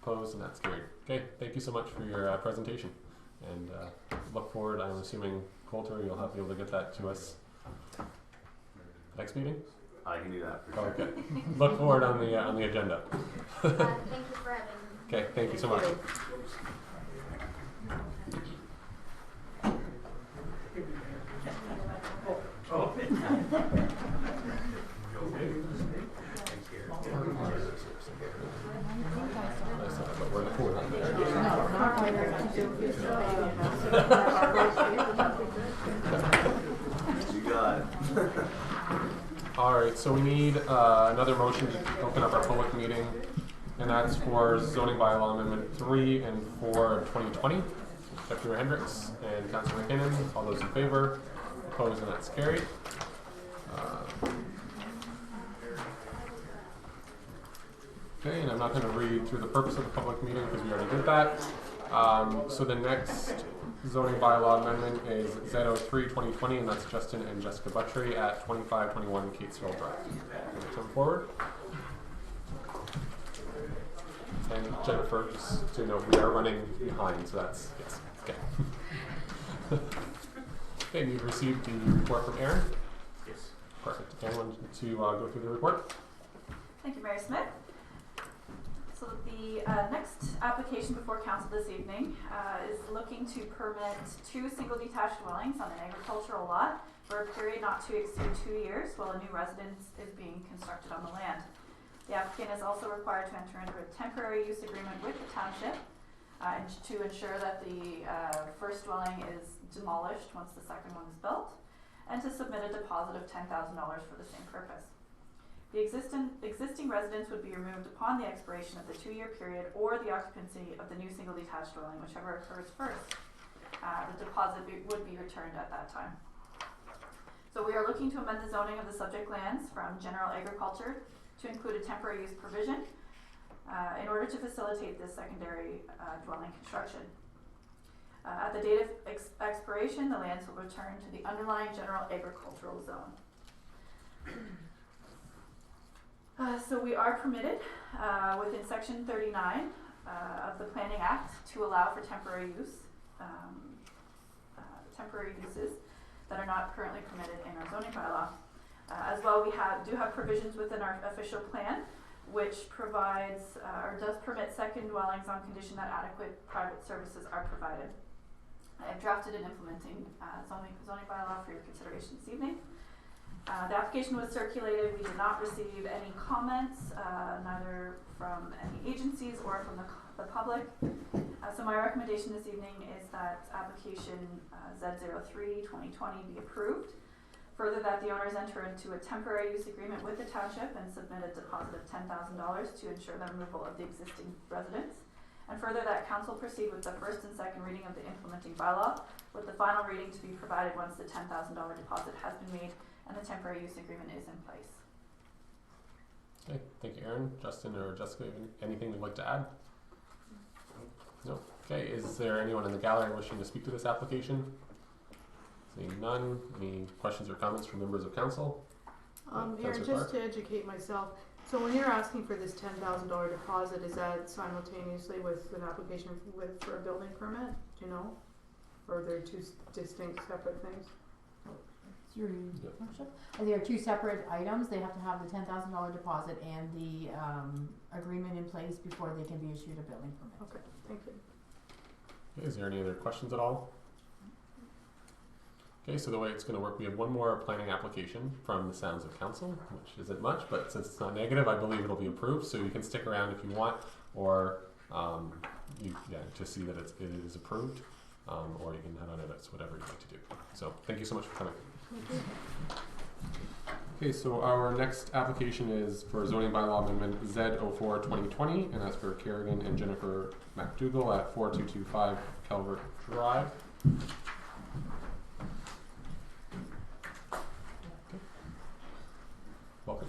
Opposed? And that's carried. Okay. Thank you so much for your presentation. And look forward. I'm assuming Coulter, you'll be able to get that to us next meeting.
I can do that for sure.
Okay. Look forward on the agenda.
Thank you for having me.
Okay. Thank you so much.
You got it.
Alright, so we need another motion to open up our public meeting, and that's for zoning bylaw amendment 3 and 4 of 2020. Deputy Mayor Hendricks and Councillor McKinnon, all those in favor? Opposed, and that's carried. Okay, and I'm not going to read through the purpose of the public meeting because we already did that. So the next zoning bylaw amendment is Z03 2020, and that's Justin and Jessica Butchery at 2521 Catesville Drive. Can they come forward? And Jennifer, just so you know, we are running behind, so that's, yes, okay. Okay, you've received the report from Aaron?
Yes.
Perfect. Anyone to go through the report?
Thank you, Mayor Smith. So the next application before council this evening is looking to permit 2 single detached dwellings on an agricultural lot for a period not to exceed 2 years while a new residence is being constructed on the land. The applicant is also required to enter into a temporary use agreement with the township and to ensure that the first dwelling is demolished once the second one is built, and to submit a deposit of $10,000 for the same purpose. The existing residence would be removed upon the expiration of the 2-year period or the occupancy of the new single detached dwelling, whichever occurs first. The deposit would be returned at that time. So we are looking to amend the zoning of the subject lands from general agriculture to include a temporary use provision in order to facilitate this secondary dwelling construction. At the date of expiration, the lands will return to the underlying general agricultural zone. So we are permitted within Section 39 of the Planning Act to allow for temporary use, temporary uses that are not currently permitted in our zoning bylaw. As well, we do have provisions within our official plan which provides or does permit second dwellings on condition that adequate private services are provided. I have drafted an implementing zoning bylaw for your consideration this evening. The application was circulated. We did not receive any comments, neither from any agencies or from the public. So my recommendation this evening is that application Z03 2020 be approved. Further, that the owners enter into a temporary use agreement with the township and submit a deposit of $10,000 to ensure the removal of the existing residence. And further, that council proceed with the first and second reading of the implementing bylaw, with the final reading to be provided once the $10,000 deposit has been made and the temporary use agreement is in place.
Okay, thank you, Aaron. Justin or Jessica, anything you'd like to add? No. Okay, is there anyone in the gallery wishing to speak to this application? Seeing none. Any questions or comments from members of council?
Aaron, just to educate myself, So when you're asking for this $10,000 deposit, is that simultaneously with an application for a building permit? Do you know? Or are there two distinct separate things?
There are two separate items. They have to have the $10,000 deposit and the agreement in place before they can be issued a building permit.
Okay, thank you.
Okay, is there any other questions at all? Okay, so the way it's going to work, we have one more planning application from the Sounds of Council, which isn't much, but since it's not negative, I believe it'll be approved. So you can stick around if you want, or to see that it is approved, or you can head on it. It's whatever you'd like to do. So thank you so much for coming. Okay, so our next application is for zoning bylaw amendment Z04-2020, and that's for Kerrigan and Jennifer McDougall at 4225 Calvert Drive. Welcome.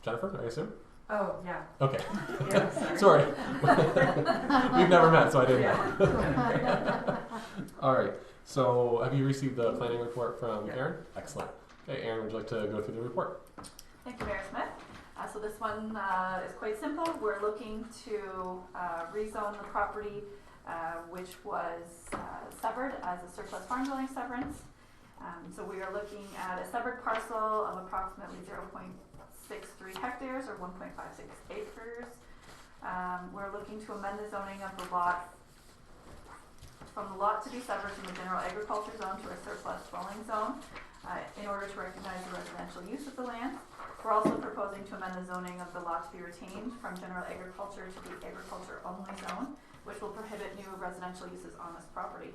Jennifer, I assume?
Oh, yeah.
Okay.
Yeah,
sorry. We've never met, so I didn't know. All right. So have you received the planning report from Aaron? Excellent. Okay, Aaron, would you like to go through the report?
Thank you, Mayor Smith. So this one is quite simple. We're looking to rezone the property which was severed as a surplus farm dwelling severance. So we are looking at a severed parcel of approximately 0.63 hectares or 1.56 acres. We're looking to amend the zoning of the lot from the lot to be severed from the general agriculture zone to a surplus dwelling zone in order to recognize the residential use of the land. We're also proposing to amend the zoning of the lot to be retained from general agriculture to the agriculture only zone, which will prohibit new residential uses on this property.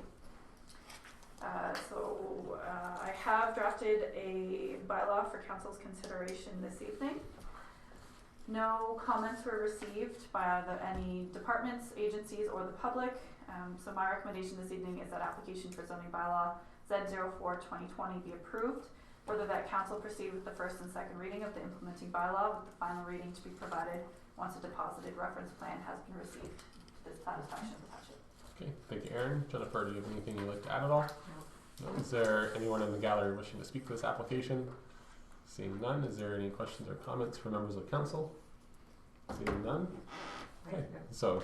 I have drafted a bylaw for council's consideration this evening. No comments were received by any departments, agencies, or the public. So my recommendation this evening is that application for zoning bylaw Z04-2020 be approved. Further, that council proceed with the first and second reading of the implementing bylaw, with the final reading to be provided once a deposited reference plan has been received to the satisfaction of the township.
Okay, thank you, Aaron. Jennifer, do you have anything you'd like to add at all? No. Is there anyone in the gallery wishing to speak to this application? Seeing none, is there any questions or comments for members of council? Seeing none? Okay, so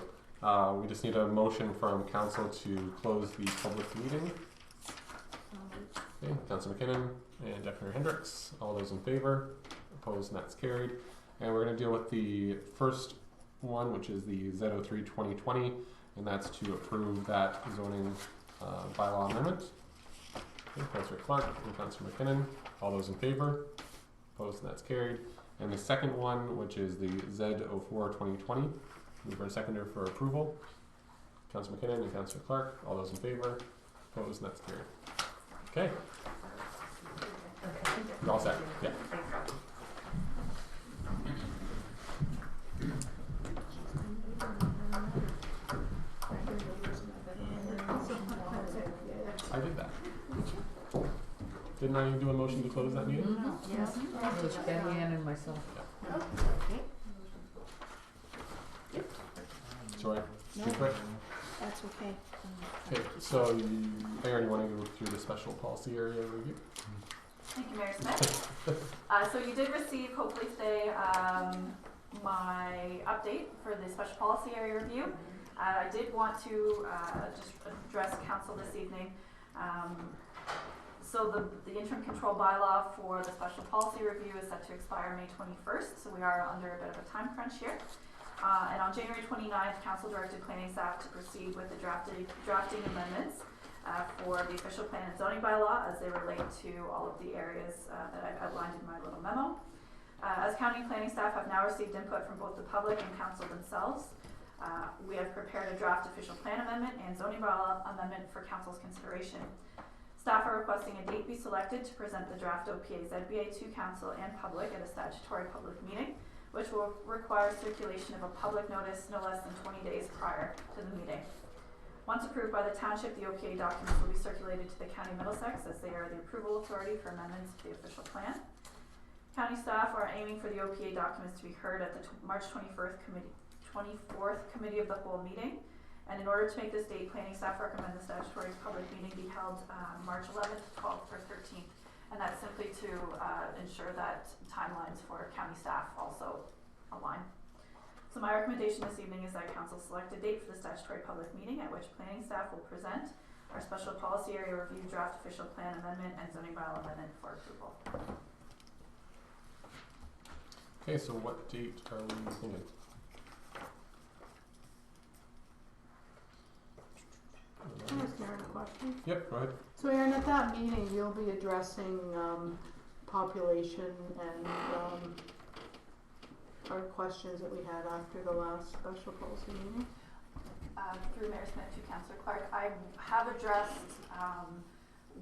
we just need a motion from council to close the public meeting. Okay, Councilor McKinnon and Deputy Hendricks, all those in favor? Opposed, and that's carried. And we're going to deal with the first one, which is the Z03-2020, and that's to approve that zoning bylaw amendment. Okay, Councilor Clark and Councilor McKinnon, all those in favor? Opposed, and that's carried. And the second one, which is the Z04-2020, mover and seconder for approval. Councilor McKinnon and Councilor Clark, all those in favor? Opposed, and that's carried. Okay. You're all set. Yeah. I did that. Didn't I do a motion to close that meeting?
No.
Yes.
It was Betty Ann and myself.
Sorry.
No.
Too quick.
That's okay.
Okay, so Aaron, you want to go through the special policy area review?
Thank you, Mayor Smith. So you did receive, hopefully today, my update for the special policy area review. I did want to just address council this evening. So the interim control bylaw for the special policy review is set to expire May 21st, so we are under a bit of a time crunch here. And on January 29th, council directed planning staff to proceed with the drafting amendments for the official plan and zoning bylaw as they relate to all of the areas that I've outlined in my little memo. As county planning staff have now received input from both the public and council themselves, we have prepared a draft official plan amendment and zoning bylaw amendment for council's consideration. Staff are requesting a date be selected to present the draft OPA ZBA to council and public at a statutory public meeting, which will require circulation of a public notice no less than 20 days prior to the meeting. Once approved by the township, the OPA documents will be circulated to the County Middlesex as they are the approval authority for amendments to the official plan. County staff are aiming for the OPA documents to be heard at the March 24th Committee of the Whole meeting. And in order to make this date, planning staff recommend the statutory public meeting be held March 11th, 12th, or 13th and that's simply to ensure that timelines for county staff also align. So my recommendation this evening is that council select a date for the statutory public meeting at which planning staff will present our special policy area review draft official plan amendment and zoning bylaw amendment for approval.
Okay, so what date are we thinking?
Can I ask Aaron a question?
Yep, go ahead.
So Aaron, at that meeting, you'll be addressing, population and, our questions that we had after the last special policy meeting?
Through Mayor Smith to Councillor Clark, I have addressed,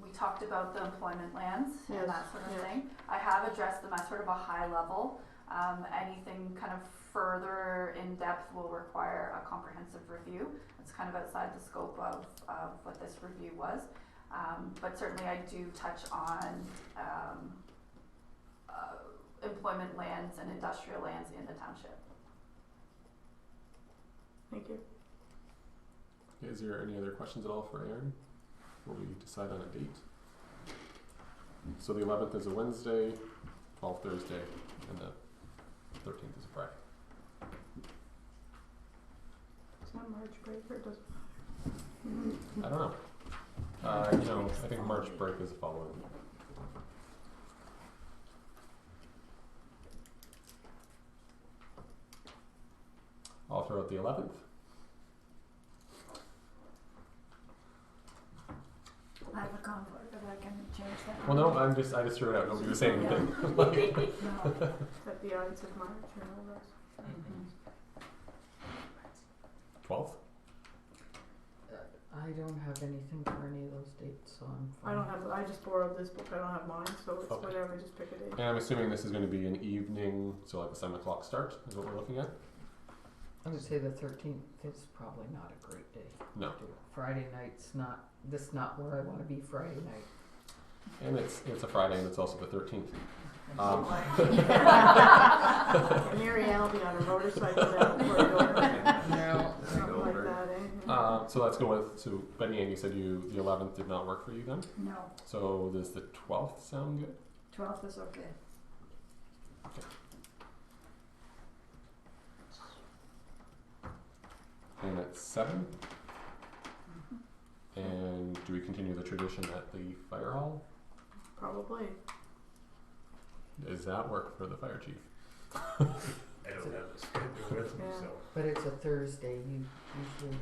we talked about the employment lands
Yes,
and that sort of
yes.
thing. I have addressed them at sort of a high level. Anything kind of further in depth will require a comprehensive review. It's kind of outside the scope of what this review was. But certainly I do touch on employment lands and industrial lands in the township.
Thank you.
Is there any other questions at all for Aaron before we decide on a date? So the 11th is a Wednesday, 12th Thursday, and the 13th is a Friday.
Is that March break or does it
I don't know. I think March break is the following. I'll throw out the 11th.
I have a conflict, but I can change that.
Well, no, I just threw it out. Nobody was saying anything.
at the Ides of March or all that?
12th?
I don't have anything for any of those dates, so I'm fine.
I don't have, I just borrowed this book, I don't have mine, so it's
Okay.
whatever, just pick a date.
And I'm assuming this is going to be an evening, so like a 7 o'clock start is what we're looking at?
I would say the 13th is probably not a great day.
No.
to do it. Friday night's not where I want to be Friday night.
And it's a Friday and it's also the 13th.
Mary Ann will be on her motorcycle down for a door.
No.
Something like that, eh?
So let's go with, so Betty Ann, you said the 11th did not work for you then?
No,
So does the 12th sound good?
12th is okay.
And at 7? And do we continue the tradition at the fire hall?
Probably.
Does that work for the fire chief?
I don't have the schedule with me,
Yeah.
so.
But it's a Thursday, you usually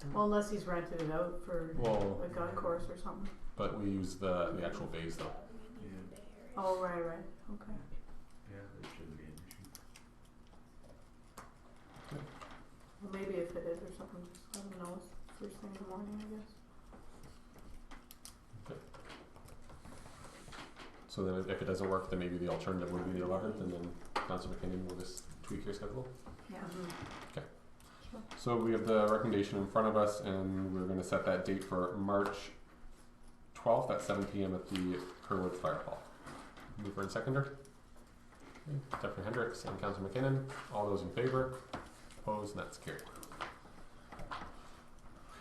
don't.
Well, unless he's rented it out for
Well,
a gun course or something.
but we use the actual bays though.
Oh, right, okay.
Yeah, there shouldn't be an issue.
Well, maybe if it is or something, just let him know first thing in the morning, I guess.
So then if it doesn't work, then maybe the alternative would be the 11th, and then Councilor McKinnon will just tweak your schedule.
Yeah.
So we have the recommendation in front of us, and we're going to set that date for March 12th at 7 p.m. at the Kerwood Fire Hall. Mover and seconder. Okay. Deputy Hendricks and Councilor McKinnon. All those in favor? Opposed? And that's carried.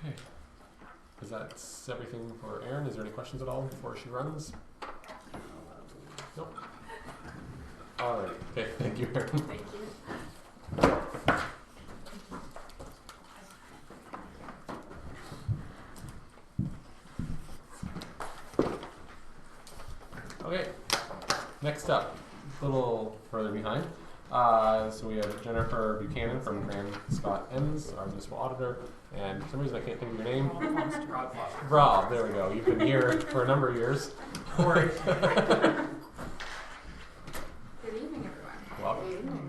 Okay. Is that everything for Erin? Is there any questions at all before she runs? Nope. All right. Okay. Thank you, Erin.
Thank you.
Okay. Next up, a little further behind. So we have Jennifer Buchanan from Graham Scott Enns, our municipal auditor, and for some reason I can't think of your name. Rob, there we go. You've been here for a number of years.
Good evening, everyone.
Welcome.
Good evening.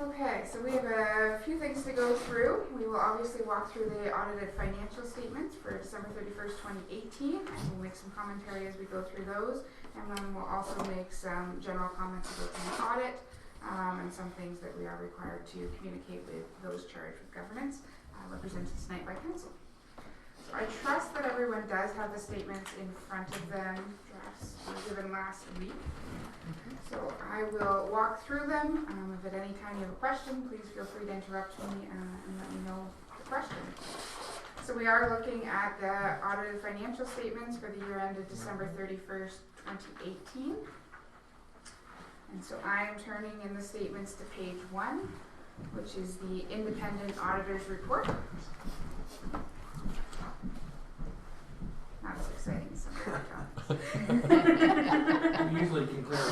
Okay, so we have a few things to go through. We will obviously walk through the audited financial statements for December 31st, 2018, and we'll make some commentary as we go through those. And then we'll also make some general comments about the audit and some things that we are required to communicate with those charged with governance, represented tonight by council. So I trust that everyone does have the statements in front of them, drafts were given last week. So I will walk through them. If at any time you have a question, please feel free to interrupt me and let me know the question. So we are looking at the audited financial statements for the year ended December 31st, 2018. And so I am turning in the statements to page 1, which is the independent auditor's report. Not as exciting as some of
We usually can clear a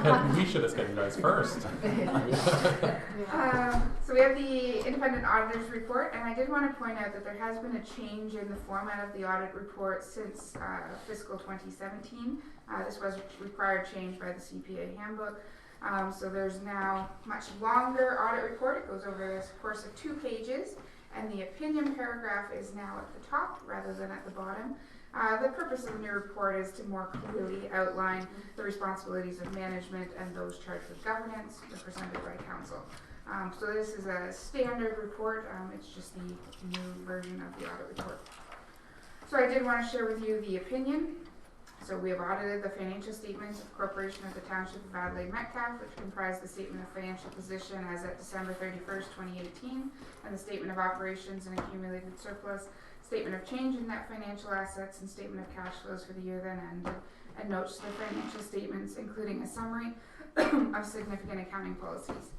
room.
We should have said you guys first.
So we have the independent auditor's report, and I did want to point out that there has been a change in the format of the audit report since fiscal 2017. This was a required change by the CPA handbook. So there's now much longer audit report. It goes over the course of 2 pages, and the opinion paragraph is now at the top rather than at the bottom. The purpose of the new report is to more clearly outline the responsibilities of management and those charged with governance represented by council. So this is a standard report, it's just the new version of the audit report. So I did want to share with you the opinion. So we have audited the financial statements of Corporation of the Township of Adelaide Metcalfe, which comprise the statement of financial position as at December 31st, 2018, and the statement of operations and accumulated surplus, statement of change in net financial assets, and statement of cash flows for the year then ended, and notes to the financial statements, including a summary of significant accounting policies.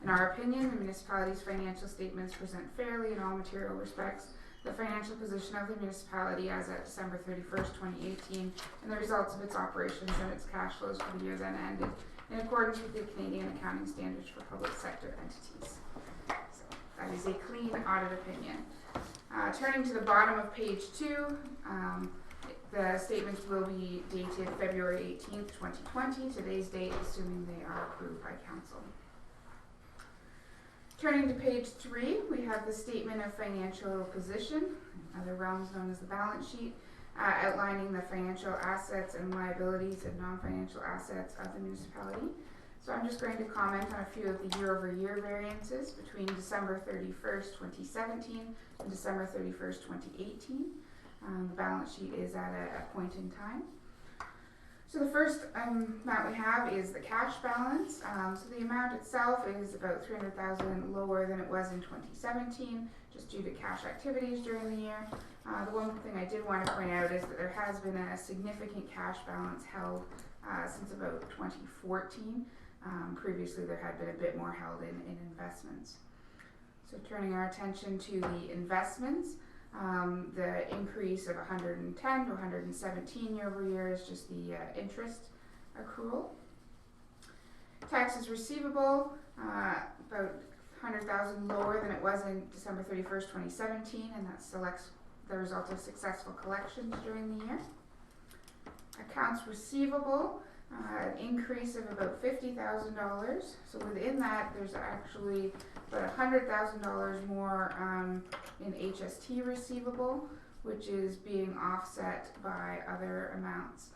In our opinion, the municipality's financial statements present fairly in all material respects the financial position of the municipality as at December 31st, 2018, and the results of its operations and its cash flows for the year then ended, in accordance with the Canadian accounting standards for public sector entities. So that is a clean audit opinion. Turning to the bottom of page 2, the statements will be dated February 18th, 2020, today's date, assuming they are approved by council. Turning to page 3, we have the statement of financial position, other realms known as the balance sheet, outlining the financial assets and liabilities and non-financial assets of the municipality. So I'm just going to comment on a few of the year-over-year variances between December 31st, 2017 and December 31st, 2018. The balance sheet is at a point in time. So the first amount we have is the cash balance. So the amount itself is about $300,000 lower than it was in 2017, just due to cash activities during the year. The one thing I did want to point out is that there has been a significant cash balance held since about 2014. Previously there had been a bit more held in investments. So turning our attention to the investments, the increase of 110 to 117 year over year is just the interest accrual. Taxes receivable, about 100,000 lower than it was in December 31st, 2017, and that's the result of successful collections during the year. Accounts receivable, an increase of about $50,000. So within that, there's actually about $100,000 more in HST receivable, which is being offset by other amounts.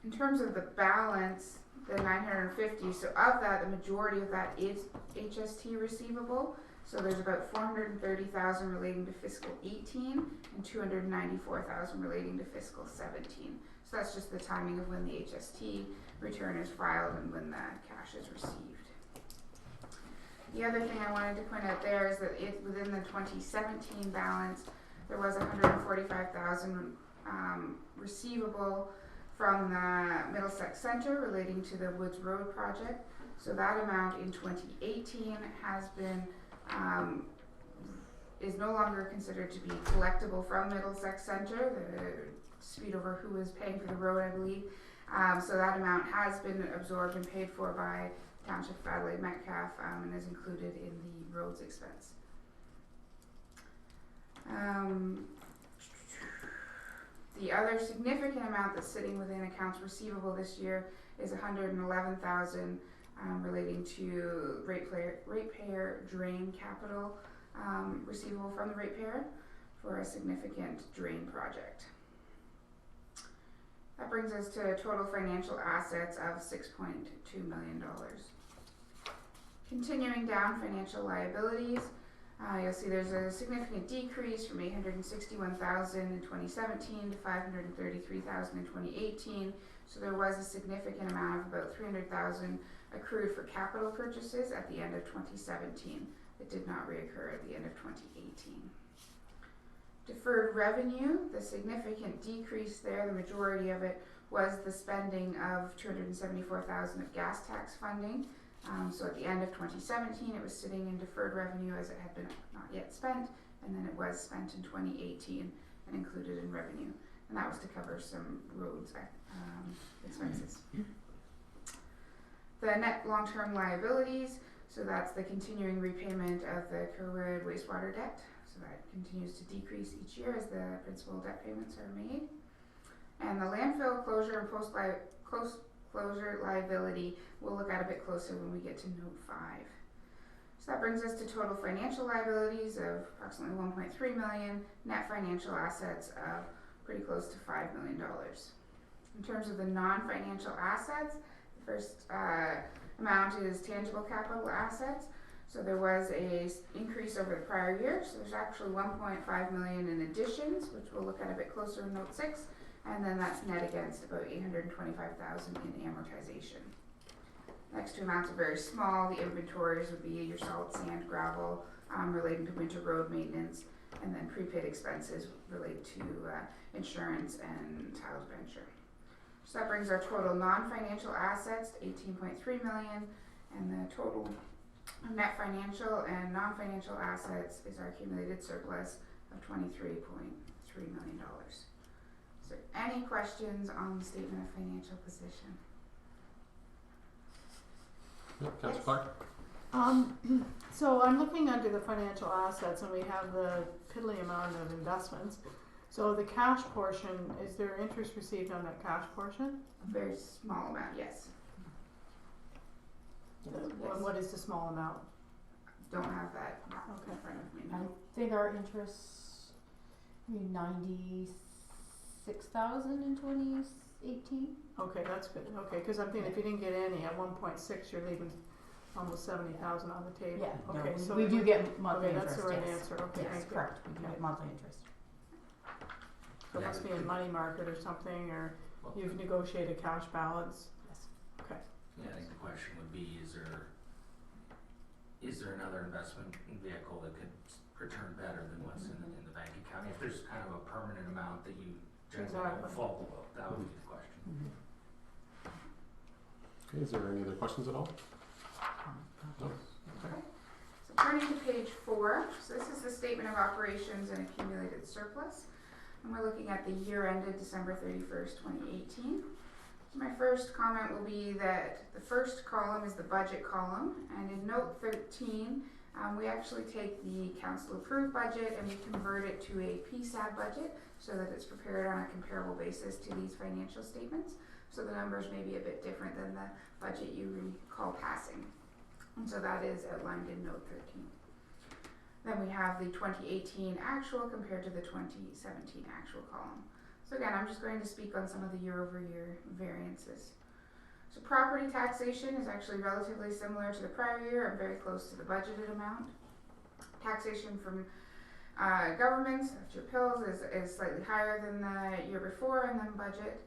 In terms of the balance, the 950, so of that, the majority of that is HST receivable. So there's about 430,000 relating to fiscal 18 and 294,000 relating to fiscal 17. So that's just the timing of when the HST return is filed and when the cash is received. The other thing I wanted to point out there is that within the 2017 balance, there was 145,000 receivable from the Middlesex Centre relating to the Woods Road project. So that amount in 2018 has been is no longer considered to be collectible from Middlesex Centre. The dispute over who is paying for the road, I believe. So that amount has been absorbed and paid for by Township of Adelaide Metcalfe and is included in the roads expense. The other significant amount that's sitting within accounts receivable this year is 111,000 relating to ratepayer drain capital receivable from the ratepayer for a significant drain project. That brings us to total financial assets of $6.2 million. Continuing down financial liabilities, you'll see there's a significant decrease from $861,000 in 2017 to $533,000 in 2018. So there was a significant amount of about $300,000 accrued for capital purchases at the end of 2017. It did not reoccur at the end of 2018. Deferred revenue, the significant decrease there, the majority of it was the spending of $274,000 of gas tax funding. So at the end of 2017, it was sitting in deferred revenue as it had been not yet spent, and then it was spent in 2018 and included in revenue. And that was to cover some roads expenses. The net long-term liabilities, so that's the continuing repayment of the Kerwood wastewater debt. So that continues to decrease each year as the principal debt payments are made. And the landfill closure and post-closure liability we'll look at a bit closer when we get to note 5. So that brings us to total financial liabilities of approximately $1.3 million, net financial assets of pretty close to $5 million. In terms of the non-financial assets, the first amount is tangible capital assets. So there was a increase over the prior year. So there's actually $1.5 million in additions, which we'll look at a bit closer in note 6. And then that's net against about $825,000 in amortization. Next two amounts are very small. The inventories would be your salt, sand, gravel, relating to winter road maintenance, and then prepaid expenses relate to insurance and tile venture. So that brings our total non-financial assets to $18.3 million, and the total net financial and non-financial assets is our accumulated surplus of $23.3 million. Is there any questions on the statement of financial position?
Yep, Councillor Clark.
So I'm looking under the financial assets, and we have the piddly amount of investments. So the cash portion, is there interest received on that cash portion?
A very small amount, yes.
What is the small amount?
Don't have that
Okay.
in front of me
I
now.
think our interest, maybe 96,000 in 2018.
Okay, that's good. Okay, because I'm thinking if you didn't get any at 1.6, you're leaving almost 70,000 on the table.
Yeah,
Okay,
no,
so
we do get monthly
okay,
interest.
that's the right
yes.
answer. Okay,
Yes,
thank you.
correct. We do get monthly interest.
So it must be in money market or something, or you've negotiated cash balance.
Yes.
Okay.
Yeah, I think the question would be, is there another investment vehicle that could return better than what's in the bank account? If there's kind of a permanent amount that you generally don't
Exactly.
fall below, that would be the question.
Okay, is there any other questions at all? No?
Okay. So turning to page 4, so this is the statement of operations and accumulated surplus. And we're looking at the year ended December 31st, 2018. So my first comment will be that the first column is the budget column, and in note 13, we actually take the council approved budget and we convert it to a PSAB budget so that it's prepared on a comparable basis to these financial statements. So the numbers may be a bit different than the budget you recall passing. And so that is outlined in note 13. Then we have the 2018 actual compared to the 2017 actual column. So again, I'm just going to speak on some of the year-over-year variances. So property taxation is actually relatively similar to the prior year and very close to the budgeted amount. Taxation from governments, Chip Hills, is slightly higher than the year before and then budget.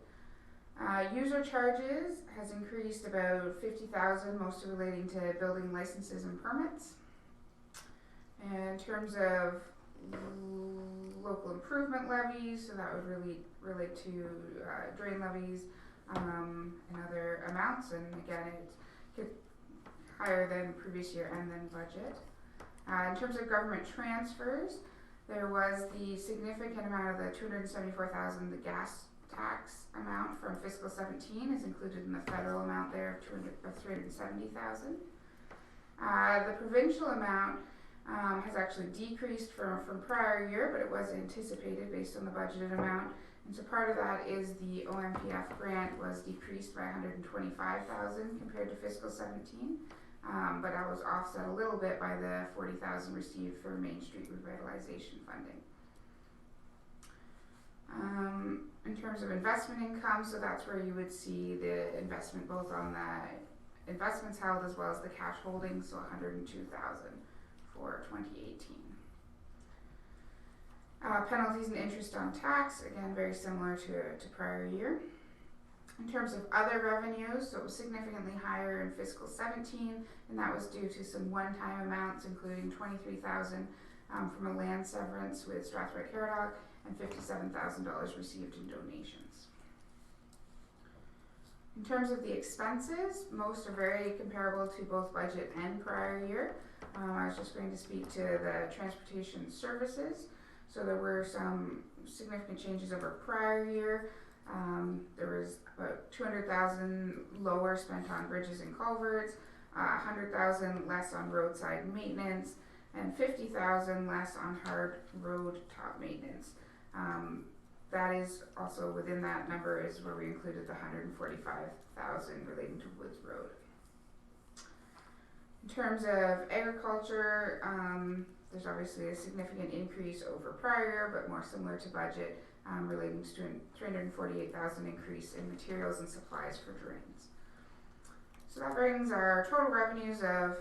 User charges has increased about 50,000, mostly relating to building licenses and permits. In terms of local improvement levies, so that would really relate to drain levies and other amounts, and again it's higher than previous year and then budget. In terms of government transfers, there was the significant amount of the $274,000, the gas tax amount from fiscal 17 is included in the federal amount there of $370,000. The provincial amount has actually decreased from prior year, but it was anticipated based on the budgeted amount. And so part of that is the OMPF grant was decreased by $125,000 compared to fiscal 17, but that was offset a little bit by the $40,000 received for Main Street revitalization funding. In terms of investment income, so that's where you would see the investment both on the investments held as well as the cash holdings, so $102,000 for 2018. Penalties and interest on tax, again very similar to prior year. In terms of other revenues, so it was significantly higher in fiscal 17, and that was due to some one-time amounts, including $23,000 from a land severance with Strathroy Caradoc and $57,000 received in donations. In terms of the expenses, most are very comparable to both budget and prior year. I was just going to speak to the transportation services. So there were some significant changes over prior year. There was about $200,000 lower spent on bridges and culverts, $100,000 less on roadside maintenance, and $50,000 less on hard road top maintenance. That is also within that number is where we included the $145,000 relating to Woods Road. In terms of agriculture, there's obviously a significant increase over prior year, but more similar to budget, relating to a $348,000 increase in materials and supplies for drains. So that brings our total revenues of,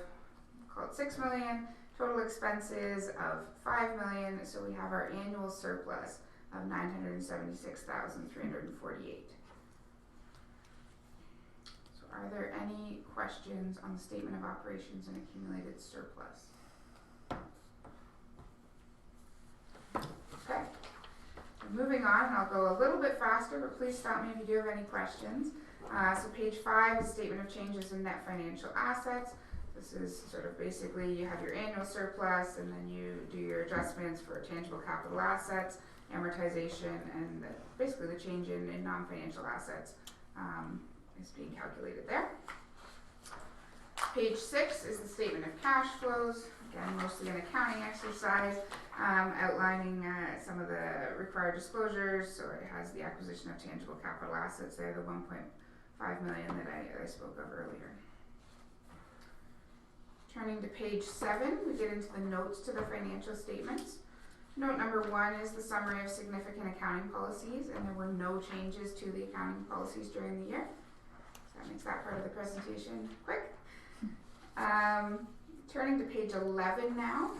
call it $6 million, total expenses of $5 million. So we have our annual surplus of $976,348. So are there any questions on the statement of operations and accumulated surplus? Okay. Moving on, I'll go a little bit faster, but please stop me if you do have any questions. So page 5 is statement of changes in net financial assets. This is sort of basically you have your annual surplus and then you do your adjustments for tangible capital assets, amortization, and basically the change in non-financial assets is being calculated there. Page 6 is the statement of cash flows. Again, mostly an accounting exercise, outlining some of the required disclosures. So it has the acquisition of tangible capital assets there, the $1.5 million that I spoke of earlier. Turning to page 7, we get into the notes to the financial statements. Note number 1 is the summary of significant accounting policies, and there were no changes to the accounting policies during the year. So that makes that part of the presentation quick. Turning to page 11 now.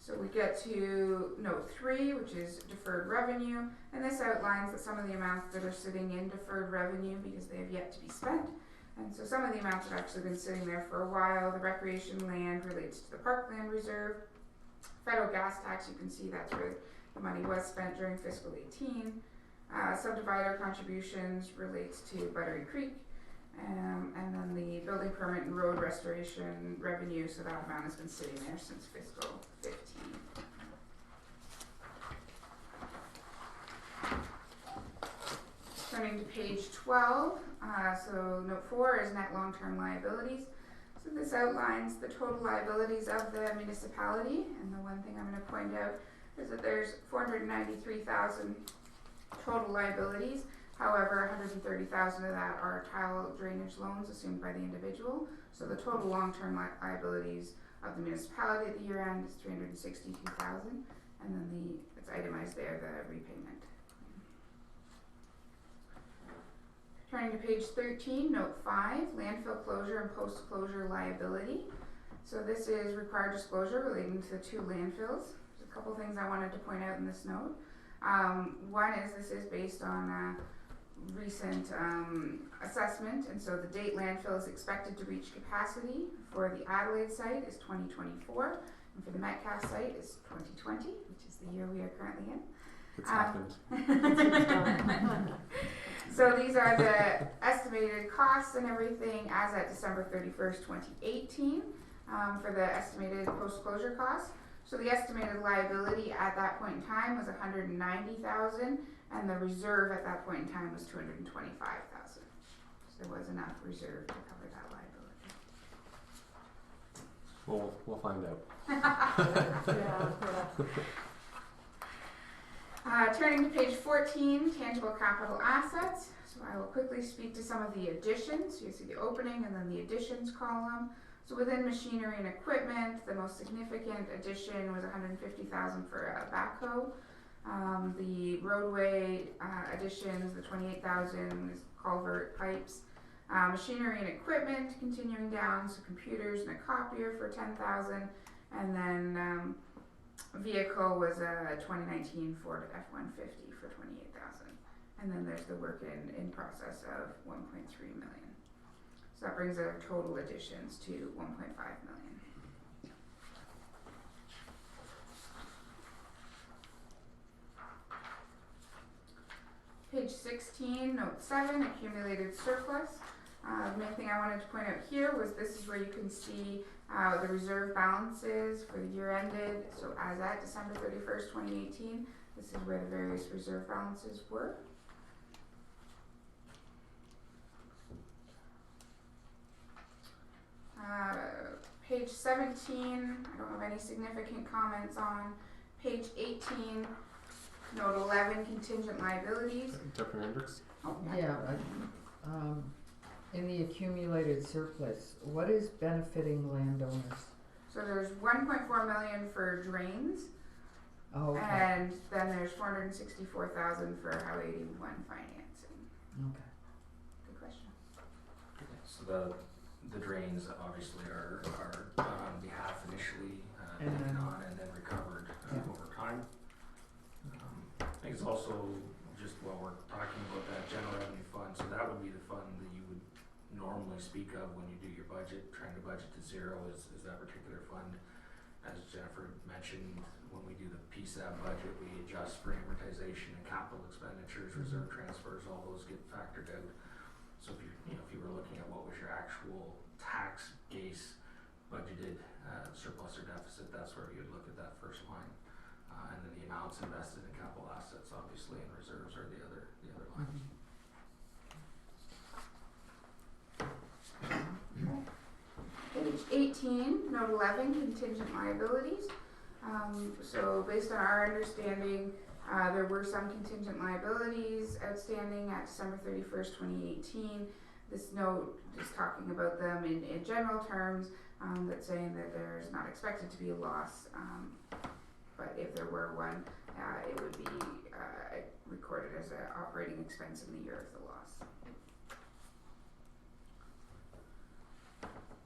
So we get to note 3, which is deferred revenue, and this outlines that some of the amounts that are sitting in deferred revenue because they have yet to be spent. And so some of the amounts have actually been sitting there for a while. The recreation land relates to the parkland reserve. Federal gas tax, you can see that's where the money was spent during fiscal 18. Subdivider contributions relates to Buttery Creek. And then the building permit and road restoration revenue, so that amount has been sitting there since fiscal 15. Turning to page 12, so note 4 is net long-term liabilities. So this outlines the total liabilities of the municipality, and the one thing I'm going to point out is that there's $493,000 total liabilities. However, $130,000 of that are tile drainage loans assumed by the individual. So the total long-term liabilities of the municipality at the year end is $362,000, and then it's itemized there, the repayment. Turning to page 13, note 5, landfill closure and post-closure liability. So this is required disclosure relating to the 2 landfills. There's a couple things I wanted to point out in this note. One is this is based on recent assessment, and so the date landfill is expected to reach capacity for the Adelaide site is 2024, and for the Metcalfe site is 2020, which is the year we are currently in.
It's happened.
So these are the estimated costs and everything as at December 31st, 2018 for the estimated post-closure costs. So the estimated liability at that point in time was $190,000, and the reserve at that point in time was $225,000. So there was enough reserve to cover that liability.
We'll find out.
Turning to page 14, tangible capital assets. So I will quickly speak to some of the additions. You see the opening and then the additions column. So within machinery and equipment, the most significant addition was $150,000 for a backhoe. The roadway additions, the $28,000 is culvert pipes. Machinery and equipment continuing down, so computers and a copier for $10,000, and then vehicle was a 2019 Ford F-150 for $28,000. and then there's the work in process of 1.3 million. So that brings our total additions to 1.5 million. Page 16, note 7, accumulated surplus. The main thing I wanted to point out here was this is where you can see the reserve balances for the year ended. So as at December 31st, 2018, this is where the various reserve balances were. Page 17, I don't have any significant comments on. Page 18, note 11, contingent liabilities.
Deputy Hendricks?
Oh,
Yeah, in the accumulated surplus, what is benefiting landowners?
So there's 1.4 million for drains,
Oh, okay,
and then there's 464,000 for Highway 81 financing.
okay.
Good question.
So the drains obviously are done on behalf initially,
And
taken
then-
on and then recovered
Yeah.
over time. I think it's also, just while we're talking about that general revenue fund, so that would be the fund that you would normally speak of when you do your budget, trying to budget to zero is that particular fund. As Jennifer mentioned, when we do the PSAB budget, we adjust for amortization and capital expenditures, reserve transfers, all those get factored out. So if you were looking at what was your actual tax base budgeted surplus or deficit, that's where you would look at that first line. And then the amounts invested in capital assets, obviously, and reserves are the other lines.
Page 18, note 11, contingent liabilities. So based on our understanding, there were some contingent liabilities outstanding at December 31st, 2018. This note is talking about them in general terms, that's saying that there's not expected to be a loss, but if there were one, it would be recorded as an operating expense in the year of the loss.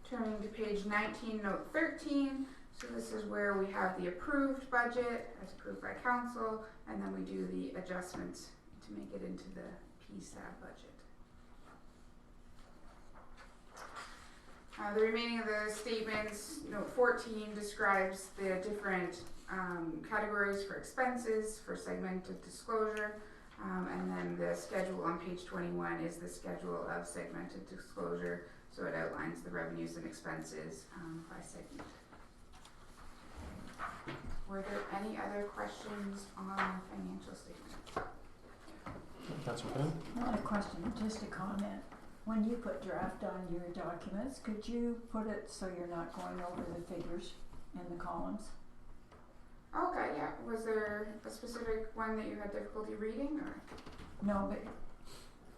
Turning to page 19, note 13. So this is where we have the approved budget as approved by council, and then we do the adjustments to make it into the PSAB budget. The remaining of the statements, note 14 describes the different categories for expenses for segmented disclosure, and then the schedule on page 21 is the schedule of segmented disclosure, so it outlines the revenues and expenses by segment. Were there any other questions on the financial statement?
Councillor Finn?
Not a question, just a comment. When you put draft on your documents, could you put it so you're not going over the figures in the columns?
Okay, yeah. Was there a specific one that you had difficulty reading, or?
No, but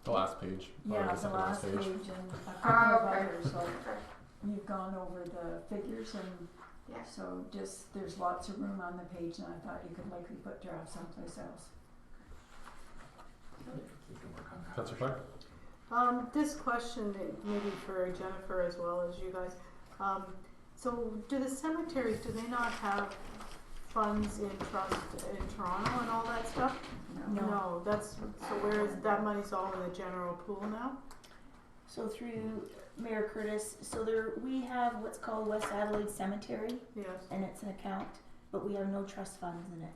The last page. or
yeah, the
second
last page and a couple of
okay.
others, so
Okay.
you've gone over the figures and
Yeah.
so just, there's lots of room on the page and I thought you could likely put draft someplace else.
We can work on that.
Councillor Clark?
This question maybe for Jennifer as well as you guys. So do the cemeteries, do they not have funds in trust in Toronto and all that stuff? No, that's, so where is, that money's all in the general pool now?
So through Mayor Curtis, so we have what's called West Adelaide Cemetery,
Yes.
and it's an account, but we have no trust funds in it.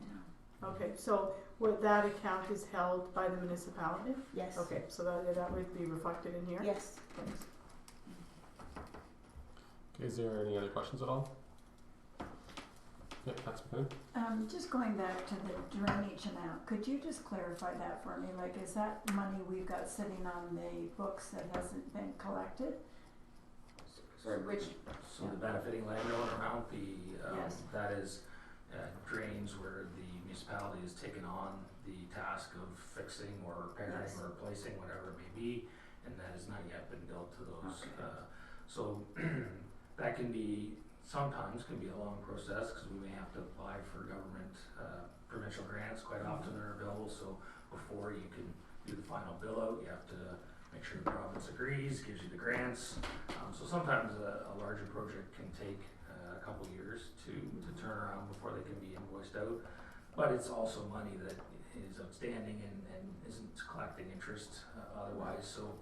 Okay, so what, that account is held by the municipality?
Yes.
Okay, so that would be reflected in here?
Yes.
Thanks.
Okay, is there any other questions at all? Yeah, Councillor Finn?
Just going back to the drainage amount, could you just clarify that for me? Like, is that money we've got sitting on the books that hasn't been collected?
Sorry, which?
So the benefiting landowner amount,
Yes.
that is drains where the municipality has taken on the task of fixing or repairing
Yes.
or replacing, whatever it may be, and that has not yet been billed to those.
Okay.
So that sometimes can be a long process, because we may have to apply for government provincial grants. Quite often they're available, so before you can do the final bill out, you have to make sure the province agrees, gives you the grants. So sometimes a larger project can take a couple years to turn around before they can be invoiced out. But it's also money that is outstanding and isn't collecting interest otherwise. So,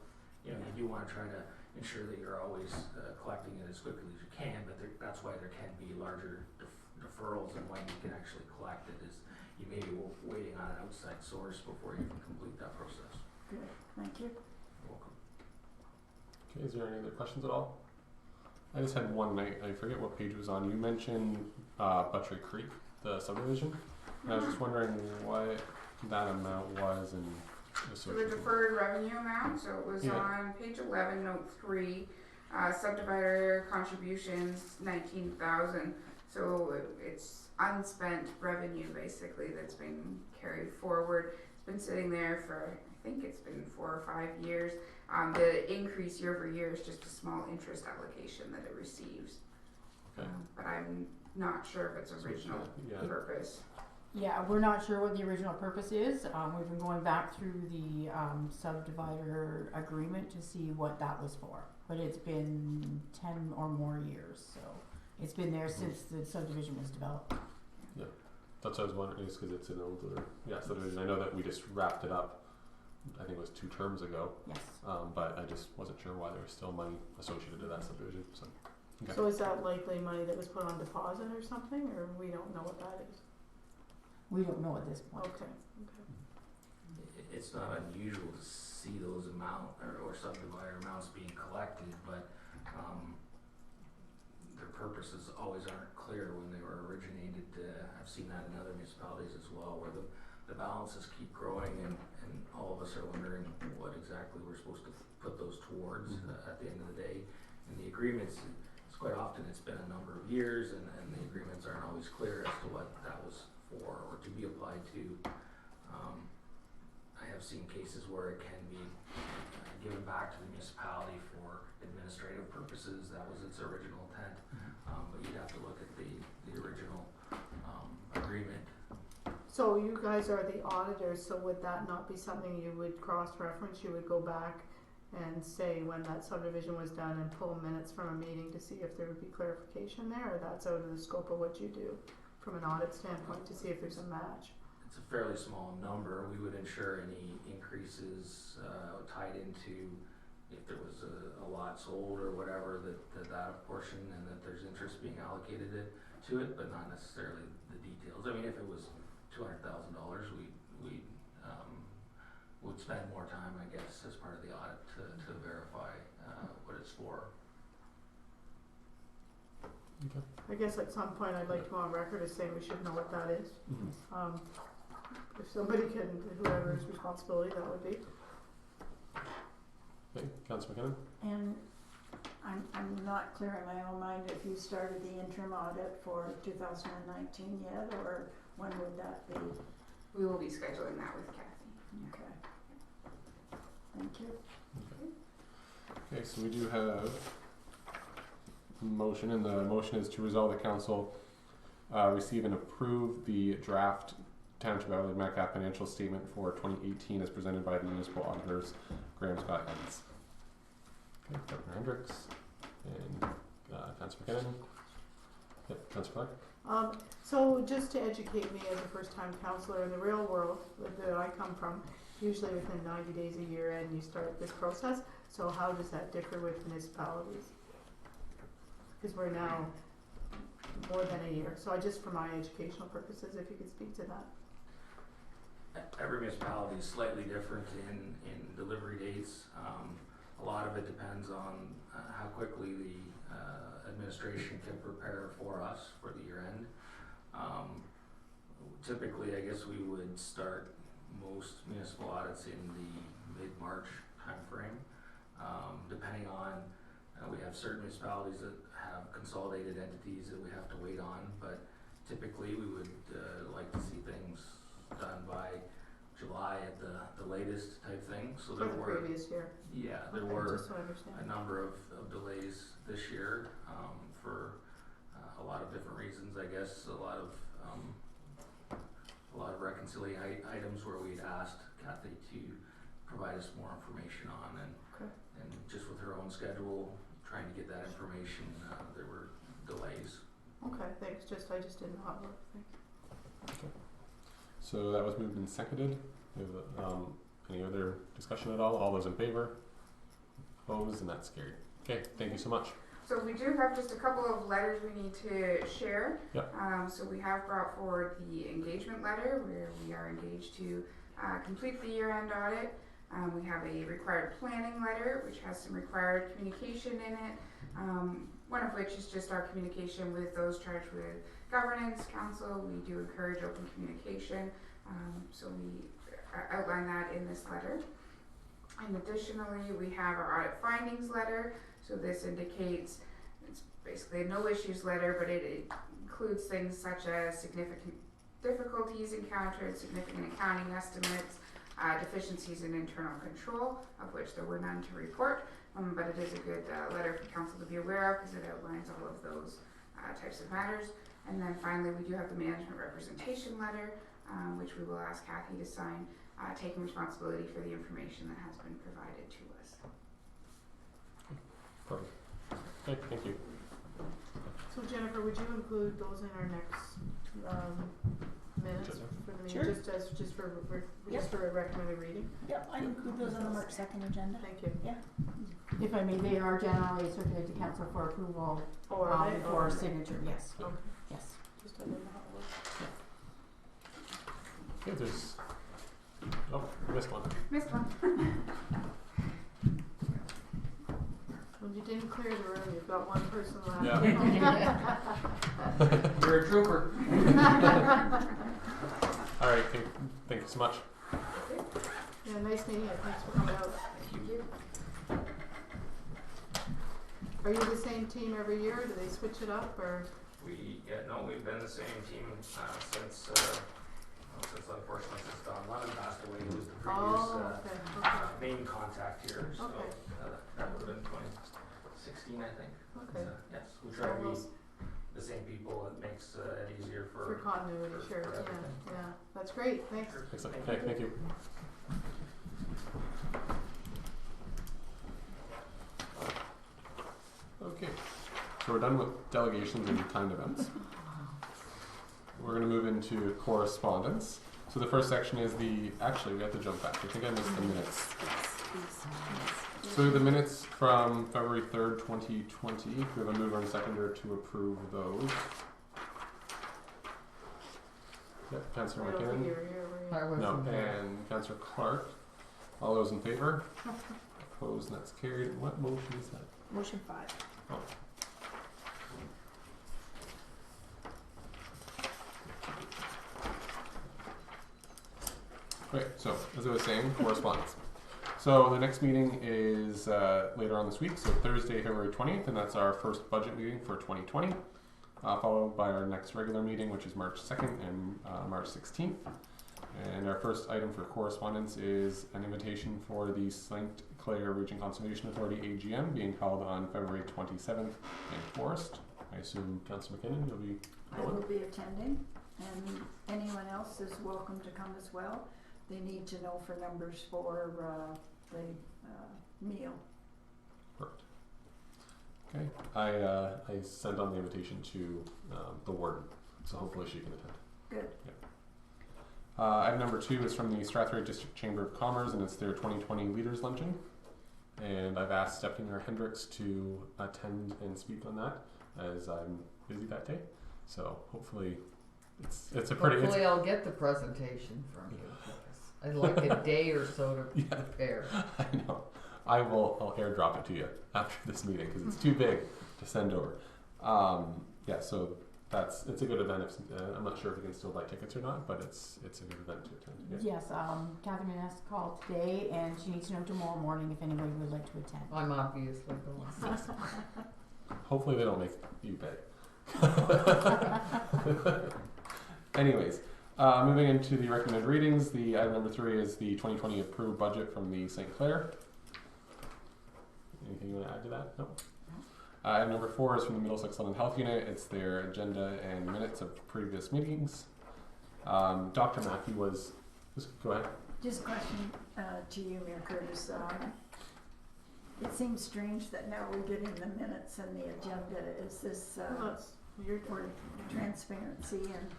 you know, you do want to try to ensure that you're always collecting it as quickly as you can, but that's why there can be larger deferrals and when you can actually collect it is you may be waiting on an outside source before you can complete that process.
Good, thank you.
You're welcome.
Okay, is there any other questions at all? I just had one. I forget what page it was on. You mentioned Buttrey Creek, the subdivision. And I was just wondering what that amount was and
So the deferred revenue amount, so it was on page 11, note 3, subdivider contributions 19,000. So it's unspent revenue basically that's been carried forward. It's been sitting there for, I think it's been 4 or 5 years. The increase year over year is just a small interest allocation that it receives.
Okay.
But I'm not sure if it's original purpose.
Yeah, we're not sure what the original purpose is. We've been going back through the subdivider agreement to see what that was for. But it's been 10 or more years, so it's been there since the subdivision was developed.
Yeah, that's what I was wondering, is because it's an older subdivision. I know that we just wrapped it up, I think it was 2 terms ago.
Yes.
But I just wasn't sure why there was still money associated to that subdivision. So, okay.
So is that likely money that was put on deposit or something, or we don't know what that is?
We don't know at this point.
Okay.
It's not unusual to see those or subdivider amounts being collected, but their purposes always aren't clear when they were originated. I've seen that in other municipalities as well, where the balances keep growing and all of us are wondering what exactly we're supposed to put those towards at the end of the day. And the agreements, it's quite often it's been a number of years and the agreements aren't always clear as to what that was for or to be applied to. I have seen cases where it can be given back to the municipality for administrative purposes. That was its original intent, but you'd have to look at the original agreement.
So you guys are the auditors, so would that not be something you would cross-reference? You would go back and say when that subdivision was done and pull minutes from a meeting to see if there would be clarification there, or that's out of the scope of what you do from an audit standpoint to see if there's a match?
It's a fairly small number. We would ensure any increases tied into if there was a lot sold or whatever, that portion and that there's interest being allocated to it, but not necessarily the details. I mean, if it was $200,000, we would spend more time, I guess, as part of the audit to verify what it's for.
Okay.
I guess at some point I'd like to go on record as saying we should know what that is. If somebody can, whoever's responsibility that would be.
Okay, Councillor McKinnon?
And I'm not clear in my own mind if you started the interim audit for 2019 yet, or when would that be?
We will be scheduling that with Kathy.
Okay. Thank you.
Okay, so we do have a motion, and the motion is to resolve the council receive and approve the draft Township of Adelaide Metcalfe financial statement for 2018 as presented by the municipal auditors, Graham Scott Evans. Okay, Governor Hendricks and Councillor McKinnon. Yep, Councillor Clark.
So just to educate me as a first-time councillor in the real world that I come from, usually within 90 days a year and you start this process. So how does that differ with municipalities? Because we're now more than a year. So just for my educational purposes, if you could speak to that.
Every municipality is slightly different in delivery dates. A lot of it depends on how quickly the administration can prepare for us for the year end. Typically, I guess we would start most municipal audits in the mid-March timeframe. Depending on, we have certain municipalities that have consolidated entities that we have to wait on, but typically we would like to see things done by July at the latest type thing. So there were
previous year.
Yeah, there were a number of delays this year for a lot of different reasons. I guess a lot of reconciliation items where we'd asked Kathy to provide us more information on, and just with her own schedule trying to get that information, there were delays.
Okay, thanks. I just didn't know how it worked. Thanks.
Okay. So that was moved and seconded. We have, any other discussion at all? All those in favor? Opposed? And that's carried. Okay, thank you so much.
So we do have just a couple of letters we need to share.
Yep.
So we have brought forward the engagement letter where we are engaged to complete the year-end audit. We have a required planning letter which has some required communication in it. One of which is just our communication with those charged with governance, council. We do encourage open communication. So we outline that in this letter. And additionally, we have our audit findings letter. So this indicates, it's basically a no issues letter, but it includes things such as significant difficulties encountered, significant accounting estimates, deficiencies in internal control, of which there were none to report. But it is a good letter for council to be aware of because it outlines all of those types of matters. And then finally, we do have the management representation letter, which we will ask Kathy to sign, taking responsibility for the information that has been provided to us.
Perfect. Okay, thank you.
So Jennifer, would you include those in our next minutes
Agenda.
for the meeting,
Sure.
just for a recommended reading?
Yep, I include those on the March 2nd agenda.
Thank you.
If I may, they are generally circulated to council for approval,
Or
for signature, yes,
Okay.
yes.
Just I don't know how it works.
Okay, there's. Oh, I missed one.
Missed one.
Well, you didn't clear the room, you've got one person left.
Yeah.
You're a trooper.
All right, thank you so much.
Yeah, nice meeting you, thanks for coming out.
Thank you.
Are you the same team every year, do they switch it up, or?
We've been the same team since unfortunately since Don Lemon passed away, who was the previous main contact here. So that would have been 2016, I think.
Okay.
Yes, we try to be the same people. It makes it easier for
continuity, sure.
for everything.
Yeah, that's great. Thanks.
Excellent. Okay, thank you. Okay, so we're done with delegations and timed events. We're going to move into correspondence. So the first section is actually we have to jump back. I think I missed the minutes. So the minutes from February 3rd, 2020, we have a mover and seconder to approve those. Yep, Councillor
I don't think
McKinnon.
you were here, were you?
I
No,
wasn't there.
and Councillor Clark. All those in favor? Opposed, and that's carried. What motion is that?
Motion 5.
Oh. Great, so as I was saying, correspondence. So the next meeting is later on this week, so Thursday, February 20th, and that's our first budget meeting for 2020, followed by our next regular meeting, which is March 2nd and March 16th. And our first item for correspondence is an invitation for the St. Clair Region Conservation Authority AGM being held on February 27th in Forest. I assume Councillor McKinnon, you'll be
I will be attending, and anyone else is welcome to come as well. They need to know for numbers for the meal.
Perfect. Okay, I sent on the invitation to the warden, so hopefully she can attend.
Good.
Item number 2 is from the Strathroy District Chamber of Commerce, and it's their 2020 Leaders Luncheon. And I've asked Deputy Mayor Hendricks to attend and speak on that, as I'm busy that day. So hopefully, it's a pretty.
Hopefully, I'll get the presentation from you. I'd like a day or so to prepare.
I know. I'll airdrop it to you after this meeting because it's too big to send over. So it's a good event. I'm not sure if you can still buy tickets or not, but it's a good event to attend.
Yes, Catherine has called today, and she needs to know tomorrow morning if anybody would like to attend.
I'm obviously going.
Hopefully they don't make you beg. Anyways, moving into the recommended readings, the item number 3 is the 2020 approved budget from the St. Clair. Anything you want to add to that? No. Item number 4 is from the Middlesex London Health Unit. It's their agenda and minutes of previous meetings. Dr. Mackey was. Just go ahead.
Just a question to you, Mayor Curtis. It seems strange that now we're getting the minutes and the agenda. Is this
Weird.
for transparency and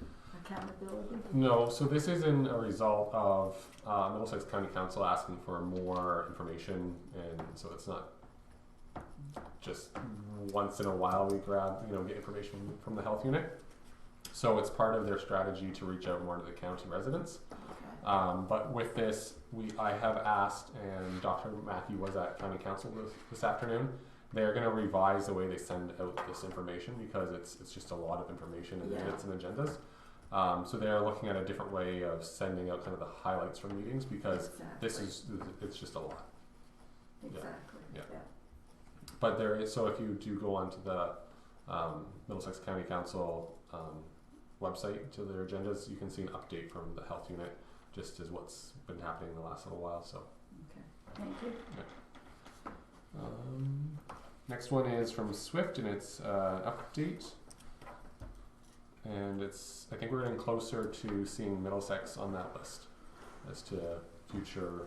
accountability?
No, so this isn't a result of Middlesex County Council asking for more information, and so it's not just once in a while we grab, get information from the health unit. So it's part of their strategy to reach out more to the county residents. But with this, I have asked, and Dr. Mackey was at County Council this afternoon. They're going to revise the way they send out this information because it's just a lot of information and minutes and agendas. So they're looking at a different way of sending out kind of the highlights from meetings because it's just a lot.
Exactly.
Yeah. But there is, so if you do go onto the Middlesex County Council website to their agendas, you can see an update from the health unit just as what's been happening in the last little while. So.
Thank you.
Next one is from Swift, and it's an update. And I think we're getting closer to seeing Middlesex on that list as to future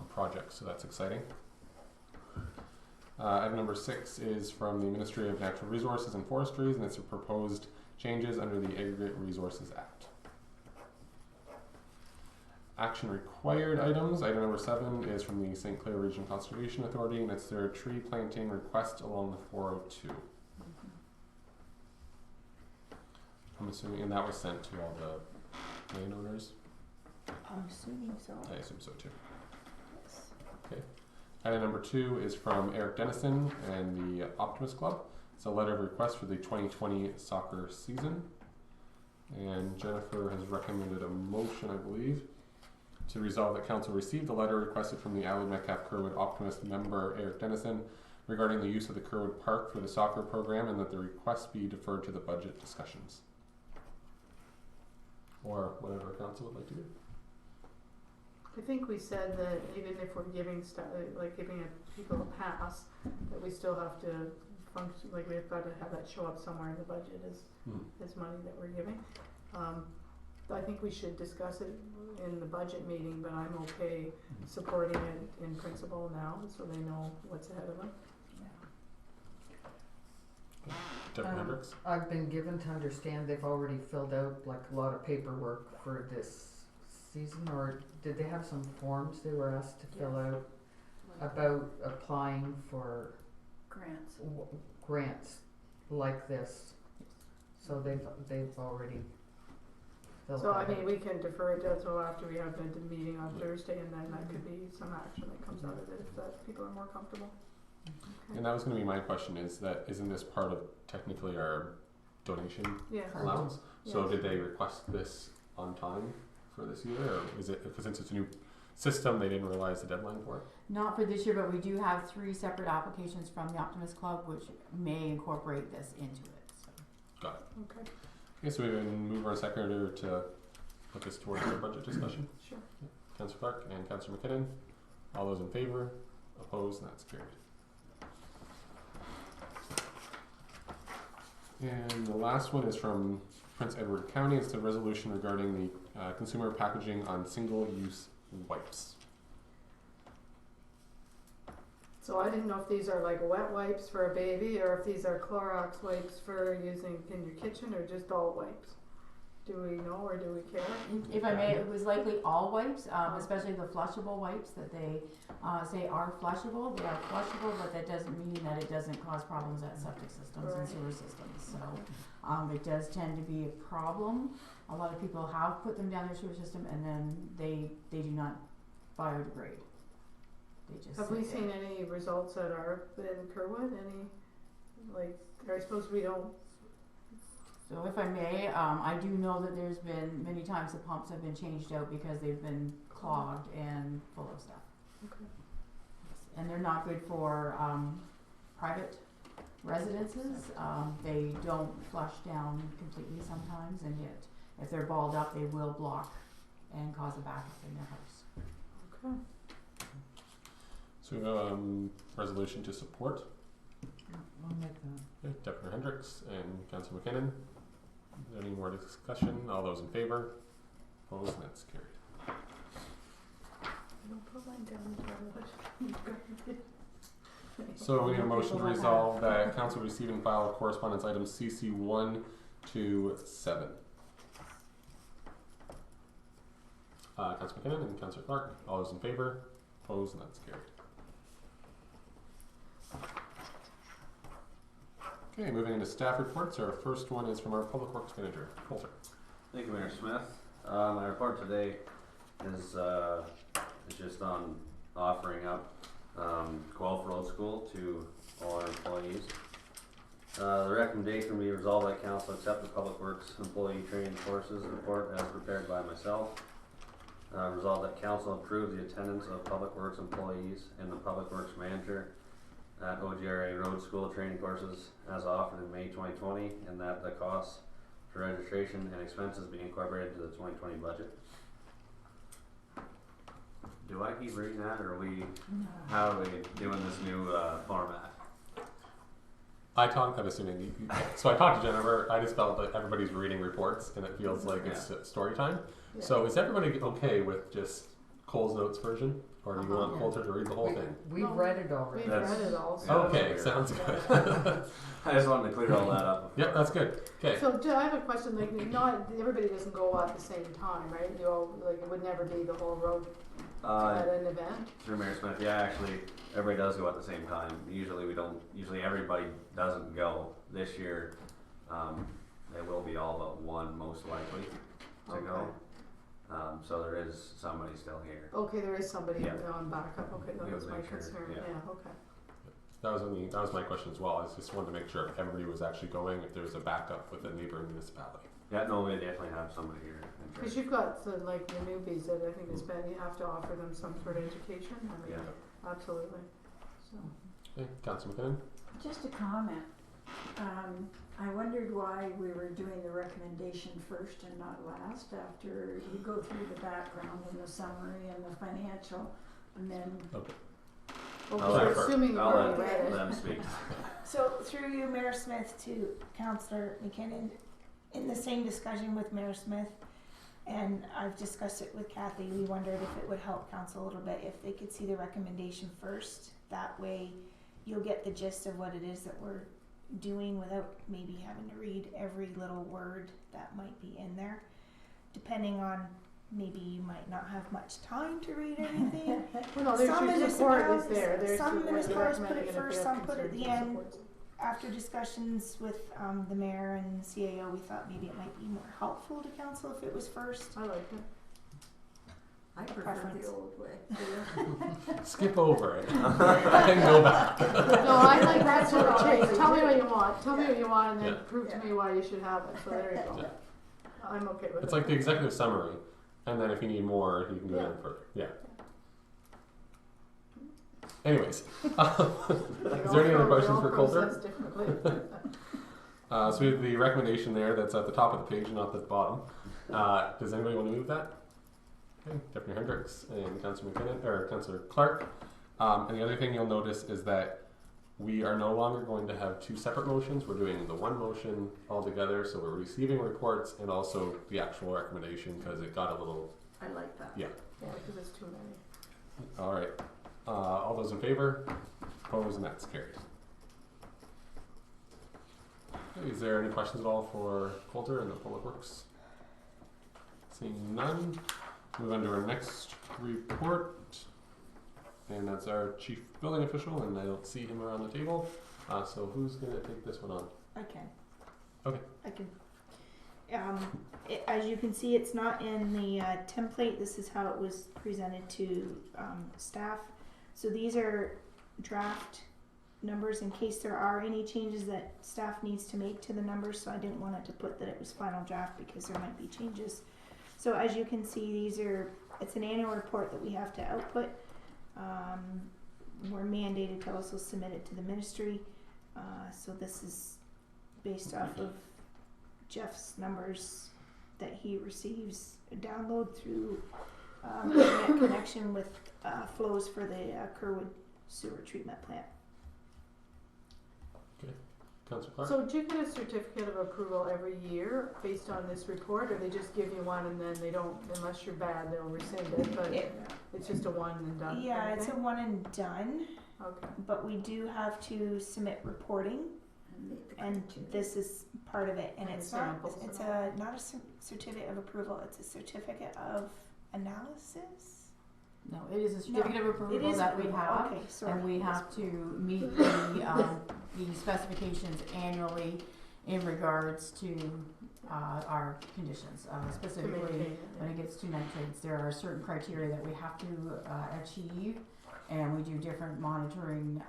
projects, so that's exciting. Item number 6 is from the Ministry of Natural Resources and Forestries, and it's a proposed changes under the Aggregate Resources Act. Action required items. Item number 7 is from the St. Clair Region Conservation Authority, and it's their tree planting request along the 402. I'm assuming, and that was sent to all the landowners.
I'm assuming so.
I assume so too.
Yes.
Okay. Item number 2 is from Eric Dennison and the Optimist Club. It's a letter of request for the 2020 soccer season. And Jennifer has recommended a motion, I believe, to resolve that council received the letter requested from the Adelaide Metcalfe Kerwood Optimist member Eric Dennison regarding the use of the Kerwood Park for the soccer program, and that the request be deferred to the budget discussions. Or whatever council would like to do.
I think we said that even if we're giving people a pass, that we still have to function, like we've got to have that show up somewhere in the budget as money that we're giving. I think we should discuss it in the budget meeting, but I'm okay supporting it in principle now, so they know what's ahead of them.
Deputy Hendricks?
I've been given to understand they've already filled out like a lot of paperwork for this season, or did they have some forms they were asked to fill out about applying for grants like this? So they've already filled
So
that out.
we can defer it until after we have the meeting on Thursday, and then that could be some action that comes out of it if people are more comfortable. Okay.
And that was going to be my question, isn't this part of technically our donation allowance? So did they request this on time for this year, or is it, because since it's a new system, they didn't realize the deadline for it?
Not for this year, but we do have 3 separate applications from the Optimist Club which may incorporate this into it. So.
Got it.
Okay.
Okay, so we can move our secretary to put this towards our budget discussion.
Sure.
Councillor Clark and Councillor McKinnon. All those in favor? Opposed? And that's carried. And the last one is from Prince Edward County. It's the resolution regarding the consumer packaging on single-use wipes.
So I didn't know if these are like wet wipes for a baby, or if these are Clorox wipes for using in your kitchen, or just all wipes. Do we know, or do we care?
If I may, it was likely all wipes, especially the flushable wipes that they say are flushable. They are flushable, but that doesn't mean that it doesn't cause problems at septic systems and sewer systems. So it does tend to be a problem. A lot of people have put them down their sewer system, and then they do not biodegrade. They just
have we seen any results that are in Kerwood? I suppose we don't.
So if I may, I do know that there's been many times the pumps have been changed out because they've been clogged and full of stuff.
Okay.
And they're not good for private residences. They don't flush down completely sometimes, and yet if they're balled up, they will block and cause a backup in their house.
Okay.
So we have a resolution to support.
I'll make that.
Okay, Deputy Hendricks and Councillor McKinnon. Is there any more discussion? All those in favor? Opposed? And that's carried. So we need a motion to resolve that council receive and file correspondence items CC 1 to 7. Councillor McKinnon and Councillor Clark. All those in favor? Opposed? And that's carried. Okay, moving into staff reports. Our first one is from our Public Works Manager, Coulter.
Thank you, Mayor Smith. My report today is just on offering up Guelph Road School to all our employees. The recommendation will be resolved that council accept the Public Works employee training courses report as prepared by myself. Resolved that council approve the attendance of Public Works employees and the Public Works manager at OGRA Road School training courses as offered in May 2020, and that the costs for registration and expenses be incorporated into the 2020 budget. Do I keep reading that, or how are we doing this new format?
I'm assuming. So I talked to Jennifer. I just felt that everybody's reading reports, and it feels like it's story time.
Yeah.
So is everybody okay with just Cole's notes version, or do you want Coulter to read the whole thing?
We've read it already.
We've read it all.
Yeah,
Okay, sounds good.
I just wanted to clear all that up.
Yep, that's good. Okay.
So I have a question, like, not, everybody doesn't go at the same time, right? You all, like, it would never be the whole road at an event?
Through Mayor Smith, yeah, actually, everybody does go at the same time. Usually everybody doesn't go. This year, they will be all but one most likely to go. So there is somebody still here.
Okay, there is somebody
Yeah.
on backup, okay, that
We
was
would
my
make sure,
concern,
yeah.
yeah, okay.
That was my question as well. I just wanted to make sure everybody was actually going, if there was a backup with a neighboring municipality.
Yeah, no, we definitely have somebody here.
Cause you've got the, like, the newbies that I think is bad, you have to offer them some sort of education, I mean,
Yeah.
absolutely, so.
Okay, Councillor McKinnon?
Just a comment. I wondered why we were doing the recommendation first and not last, after you go through the background and the summary and the financial, and then.
Okay.
Well,
I'll
we're
let her-
assuming you've
I'll
already
let
read it.
them speak.
So through you, Mayor Smith, to Councillor McKinnon, in the same discussion with Mayor Smith, and I've discussed it with Kathy, we wondered if it would help council a little bit if they could see the recommendation first. That way you'll get the gist of what it is that we're doing without maybe having to read every little word that might be in there. Depending on, maybe you might not have much time to read everything.
Well, no, there's your support is there, there's
Some
support,
municipalities put
recommending
it
if they
first,
have
some put it at
concerns
the
and
end.
supports.
After discussions with the mayor and the CAO, we thought maybe it might be more helpful to council if it was first.
I like it.
I prefer
Preference.
the old way.
Skip over it. And go back.
No, I like that sort of change. Tell me what you want. Tell me what you want, and then
Yeah.
prove to me why you should have it. So there you go. I'm okay with it.
It's like the executive summary, and then if you need more, you can go down further. Yeah. Anyways, is there any other questions for Coulter? So we have the recommendation there that's at the top of the page and not at the bottom. Does anybody want to move that? Okay, Deputy Hendricks and Councillor McKinnon, or Councillor Clark. And the other thing you'll notice is that we are no longer going to have two separate motions. We're doing the one motion all together, so we're receiving reports and also the actual recommendation because it got a little.
I like that.
Yeah.
Yeah, because it's too many.
All right. All those in favor? Opposed, and that's carried. Okay, is there any questions at all for Coulter and the Public Works? Seeing none, move on to our next report. And that's our chief building official, and I don't see him around the table. So who's going to take this one on?
I can.
Okay.
I can. As you can see, it's not in the template. This is how it was presented to staff. So these are draft numbers in case there are any changes that staff needs to make to the numbers. So I didn't want it to put that it was final draft because there might be changes. So as you can see, it's an annual report that we have to output. We're mandated to also submit it to the ministry. So this is based off of Jeff's numbers that he receives a download through internet connection with flows for the Kerwood sewer treatment plant.
Okay. Councillor Clark?
So do you get a certificate of approval every year based on this report, or they just give you one and then they don't, unless you're bad, they'll rescind it, but it's just a one and done?
Yeah,
kind of
it's a
thing?
one and done,
Okay.
but we do have to submit reporting, and this is part of it. And
And
it's not,
samples
it's
and all.
not a certificate of approval, it's a certificate of analysis?
No, it is a certificate of approval
is
that we
approval.
have,
Okay, sorry.
and we have to meet the specifications annually in regards to our conditions, specifically when it gets to nitrates. There are certain criteria that we have to achieve, and we do different monitoring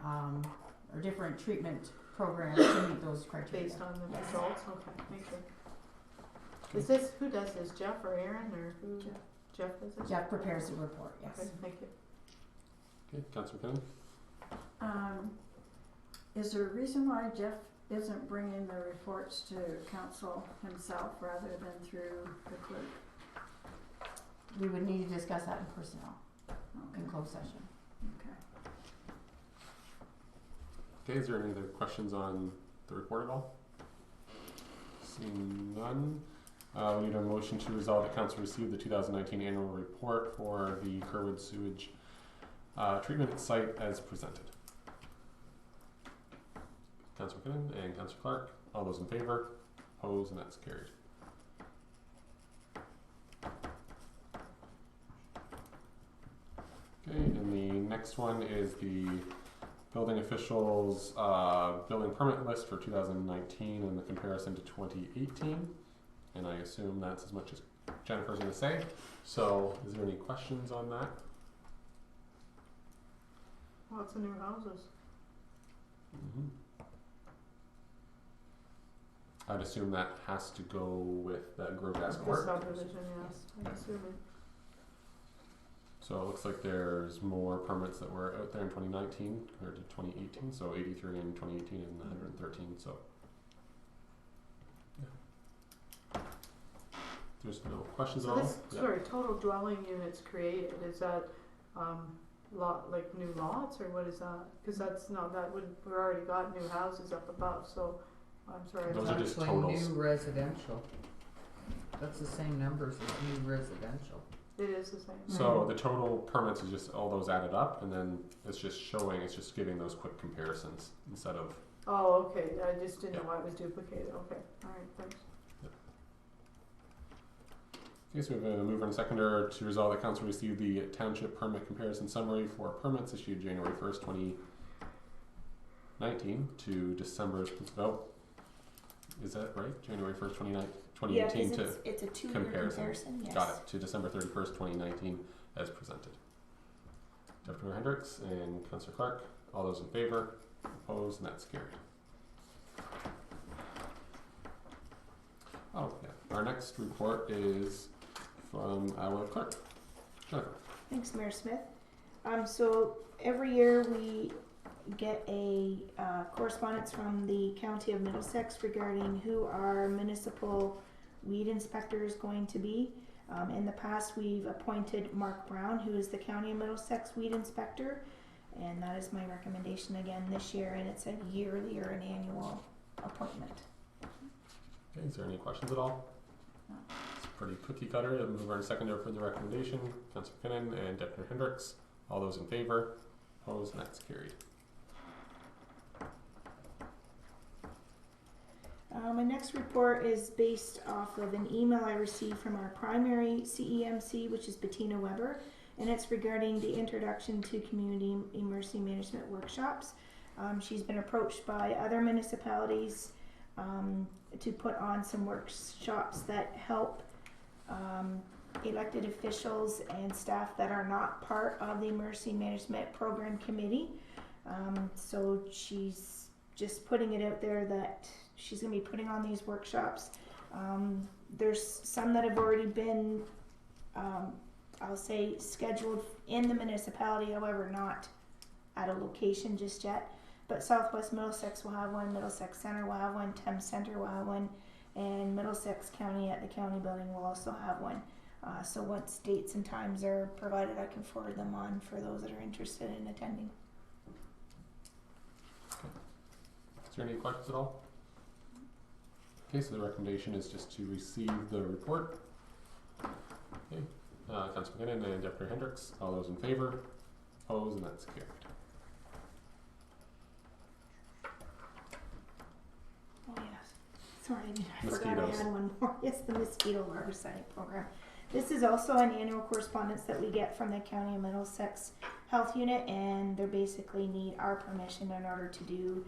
or different treatment programs to meet those criteria.
Based on the results, okay, thank you. Is this, who does this, Jeff or Aaron, or who? Jeff does it?
Jeff prepares the report, yes.
Okay, thank you.
Okay, Councillor McKinnon?
Is there a reason why Jeff isn't bringing the reports to council himself rather than through the clerk?
We would need to discuss that in personnel, in
Okay.
closed session.
Okay.
Okay, is there any other questions on the report at all? Seeing none, we need a motion to resolve that council receive the 2019 annual report for the Kerwood sewage treatment site as presented. Councillor McKinnon and Councillor Clark, all those in favor, opposed, and that's carried. Okay, and the next one is the building officials building permit list for 2019 and the comparison to 2018. And I assume that's as much as Jennifer's going to say. So is there any questions on that?
Lots of new houses.
I'd assume that has to go with that Grove-Gas
The
Court.
subdivision, yes, I'm assuming.
So it looks like there's more permits that were out there in 2019 compared to 2018. So 83 in 2018 and 113. So yeah. There's no questions at all.
Sorry, total dwelling units created, is that like new lots, or what is that? Because that's not, that would, we've already got new houses up above, so I'm sorry.
Those are just
Actually,
totals.
new residential. That's the same numbers as new residential.
It is the same.
So the total permits is just all those added up, and then it's just showing, it's just giving those quick comparisons instead of.
Oh, okay, I just didn't know why it was duplicated, okay, alright, thanks.
Okay, so we have a mover and seconder to resolve that council received the township permit comparison summary for permits issued January 1st, 2019 to December, is that right? January 1st, 2018 to
it's a 2-year
comparison.
yes.
Got it, to December 31st, 2019 as presented. Deputy Hendricks and Councillor Clark, all those in favor, opposed, and that's carried. Oh, yeah. Our next report is from our clerk, Jennifer.
Thanks, Mayor Smith. So every year we get a correspondence from the County of Middlesex regarding who our municipal weed inspector is going to be. In the past, we've appointed Mark Brown, who is the County of Middlesex weed inspector, and that is my recommendation again this year, and it's a yearly or an annual appointment.
Okay, is there any questions at all?
No.
It's pretty cookie cutter. The mover and seconder for the recommendation, Councillor McKinnon and Deputy Hendricks. All those in favor, opposed, and that's carried.
My next report is based off of an email I received from our primary CEMC, which is Bettina Weber, and it's regarding the introduction to community emergency management workshops. She's been approached by other municipalities to put on some workshops that help elected officials and staff that are not part of the emergency management program committee. So she's just putting it out there that she's going to be putting on these workshops. There's some that have already been, I'll say, scheduled in the municipality, however, not at a location just yet. But Southwest Middlesex will have one, Middlesex Center will have one, Thames Center will have one, and Middlesex County at the county building will also have one. So once dates and times are provided, I can forward them on for those that are interested in attending.
Is there any questions at all? Okay, so the recommendation is just to receive the report. Okay, Councillor McKinnon and Deputy Hendricks, all those in favor, opposed, and that's carried.
Oh yes, sorry, I forgot I had one more. Yes, the mosquito larvicide program. This is also an annual correspondence that we get from the County of Middlesex Health Unit, and they basically need our permission in order to do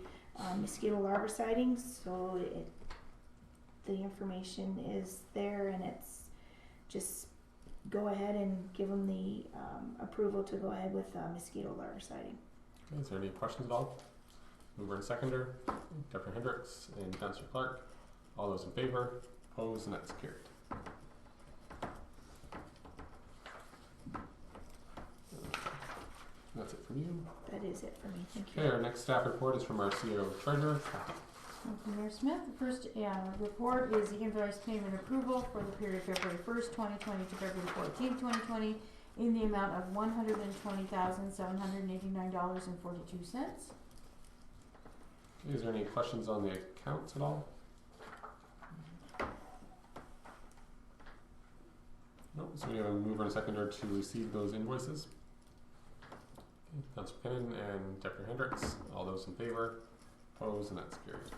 mosquito larviciding. So the information is there, and it's just go ahead and give them the approval to go ahead with mosquito larviciding.
Okay, is there any questions at all? Mover and seconder, Deputy Hendricks and Councillor Clark. All those in favor, opposed, and that's carried. That's it from you.
That is it for me. Thank you.
Okay, our next staff report is from our CEO Treasurer.
Thank you, Mayor Smith. The first report is the invoice payment approval for the period February 1st, 2020 to February 14th, 2020 in the amount of $120,789.42.
Is there any questions on the accounts at all? No, so we have a mover and seconder to receive those invoices. Okay, Councillor Kinnon and Deputy Hendricks, all those in favor, opposed, and that's carried.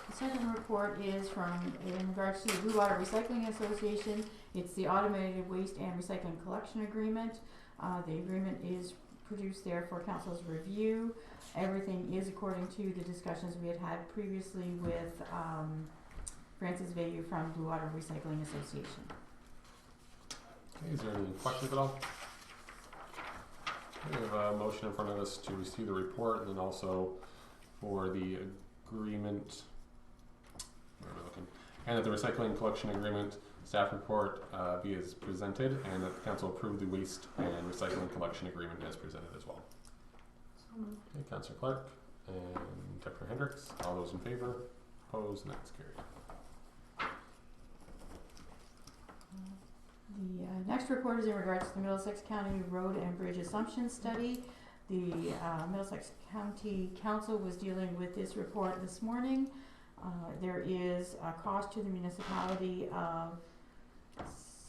The second report is in regards to the Blue Water Recycling Association. It's the Automated Waste and Recycling Collection Agreement. The agreement is produced there for Council's review. Everything is according to the discussions we had previously with Francis Vayu from Blue Water Recycling Association.
Okay, is there any questions at all? We have a motion in front of us to receive the report, and then also for the agreement, where am I looking? And that the recycling collection agreement staff report be as presented, and that the council approve the waste and recycling collection agreement as presented as well. Okay, Councillor Clark and Deputy Hendricks, all those in favor, opposed, and that's carried.
The next report is in regards to the Middlesex County Road and Bridge Assumption Study. The Middlesex County Council was dealing with this report this morning. There is a cost to the municipality of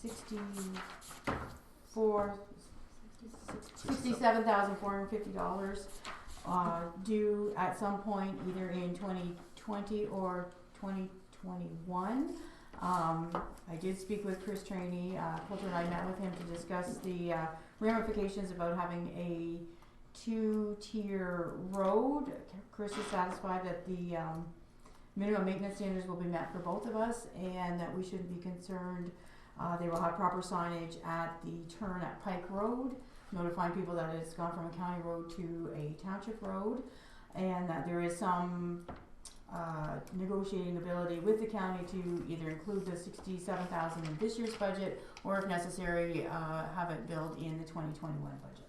$67,450 due at some point either in 2020 or 2021. I did speak with Chris Trainey. Coulter and I met with him to discuss the ramifications about having a two-tier road. Chris is satisfied that the minimum maintenance standards will be met for both of us, and that we shouldn't be concerned. They will have proper signage at the turn at Pike Road, notifying people that it's gone from a county road to a township road, and that there is some negotiating ability with the county to either include the $67,000 in this year's budget, or if necessary, have it billed in the 2021 budget.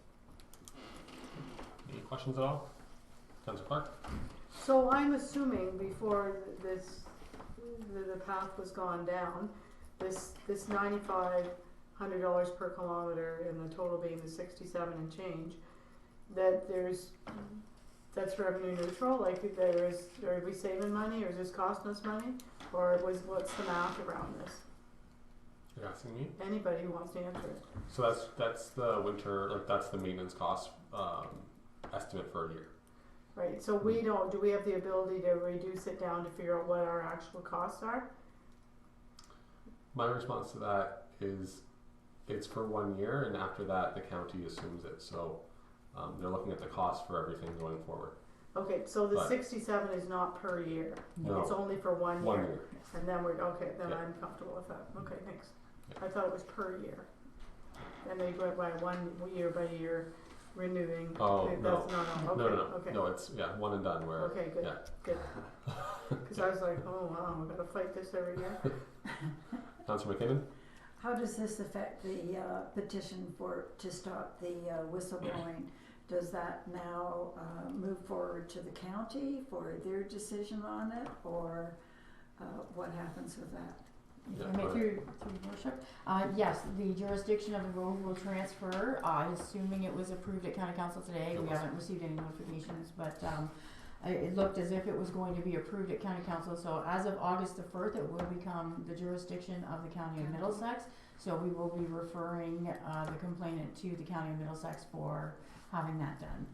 Any questions at all? Councillor Clark?
So I'm assuming before the path was gone down, this $9,500 per kilometer and the total being the 67 and change, that's revenue neutral, like are we saving money, or is this costing us money, or what's the math around this?
You're asking me?
Anybody who wants to answer it.
So that's the winter, like that's the maintenance cost estimate for a year.
Right, so do we have the ability to reduce it down to figure out what our actual costs are?
My response to that is it's for 1 year, and after that the county assumes it. So they're looking at the cost for everything going forward.
Okay, so the 67 is not per year.
No.
It's only for 1 year.
1 year.
And then
Yeah.
I'm comfortable with that. Okay, thanks.
Yeah.
I thought it was per year. And they go by 1 year by year renewing.
Oh,
That's,
no.
Okay,
No.
okay.
No, it's one and done. Where
Okay, good.
Yeah.
Good. Because I was like, oh wow, we've got to fight this every year.
Councillor McKinnon?
How does this affect the petition to stop the whistleblowing? Does that now move forward to the county for their decision on it, or what happens with that?
Yeah,
I mean, through your worship, yes, the jurisdiction of the road will transfer, assuming it was approved at county council today. We haven't received any notifications, but it looked as if it was going to be approved at county council, so as of August the 1st, it will become the jurisdiction of the county of Middlesex. So we will be referring the complainant to the county of Middlesex for having that done.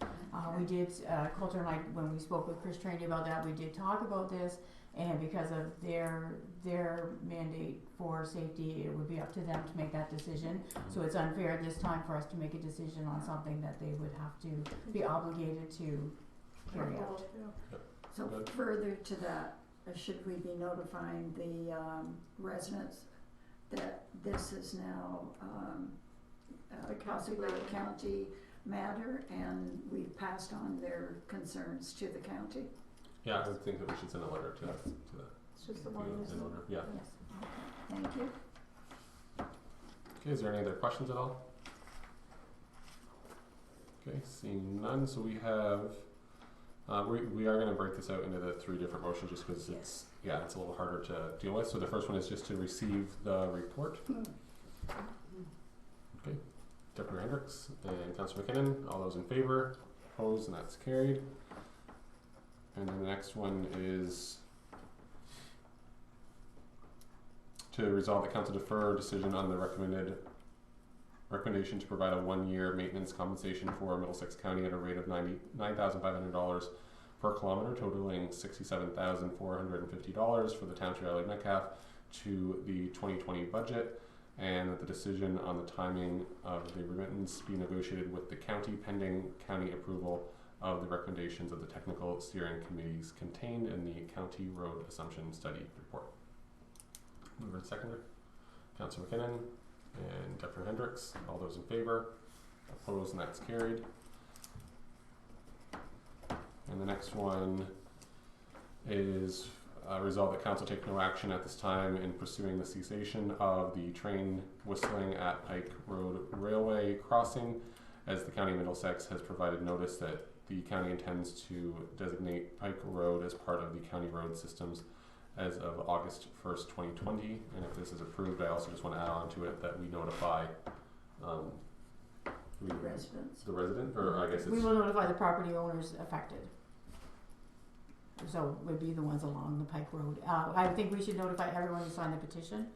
We did, Coulter and I, when we spoke with Chris Traney about that, we did talk about this, and because of their mandate for safety, it would be up to them to make that decision. So it's unfair at this time for us to make a decision on something that they would have to be obligated to carry out.
So further to that, should we be notifying the residents that this is now possibly a county matter and we've passed on their concerns to the county?
Yeah, I would think that we should send a letter to that.
It's just the one.
Yeah.
Yes. Thank you.
Okay, is there any other questions at all? Okay, seeing none, so we have, we are going to break this out into the 3 different motions just because it's a little harder to deal with. So the first one is just to receive the report. Okay, Deputy Hendricks and Councillor McKinnon, all those in favor, opposed, and that's carried. And then the next one is to resolve the council defer decision on the recommendation to provide a 1-year maintenance compensation for Middlesex County at a rate of $99,500 per kilometre, totaling $67,450 for the township of Adelaide Metcalfe to the 2020 budget, and that the decision on the timing of the remittance be negotiated with the county pending county approval of the recommendations of the technical steering committees contained in the county road assumption study report. Mover and seconder, Councillor McKinnon and Deputy Hendricks. All those in favor, opposed, and that's carried. And the next one is resolve that council take no action at this time in pursuing the cessation of the train whistling at Pike Road Railway crossing, as the County of Middlesex has provided notice that the county intends to designate Pike Road as part of the county road systems as of August 1st, 2020. And if this is approved, I also just want to add on to it that we notify
Residents.
the resident, or I guess it's...
We will notify the property owners affected. So would be the ones along the Pike Road. I think we should notify everyone who signed the petition,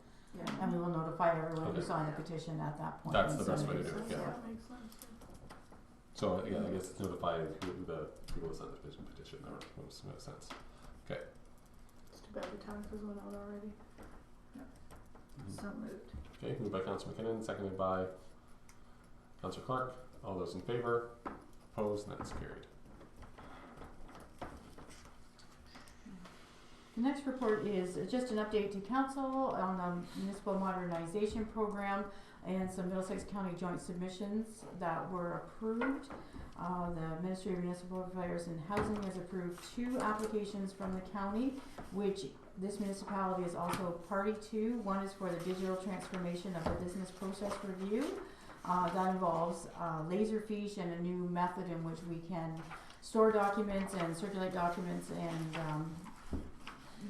and we will notify everyone who signed the petition at that point.
That's the best way to do it, yeah.
That makes sense.
So I guess it's notify the people who signed the petition. That makes sense. Okay.
It's too bad the taxes went out already.
So moved.
Okay, moved by Councillor McKinnon, seconded by Councillor Clark. All those in favor, opposed, and that's carried.
The next report is just an update to council on the municipal modernization program and some Middlesex County joint submissions that were approved. The Ministry of Municipal Affairs and Housing has approved 2 applications from the county, which this municipality is also party to. One is for the digital transformation of the business process review. That involves Laserfiche and a new method in which we can store documents and circulate documents and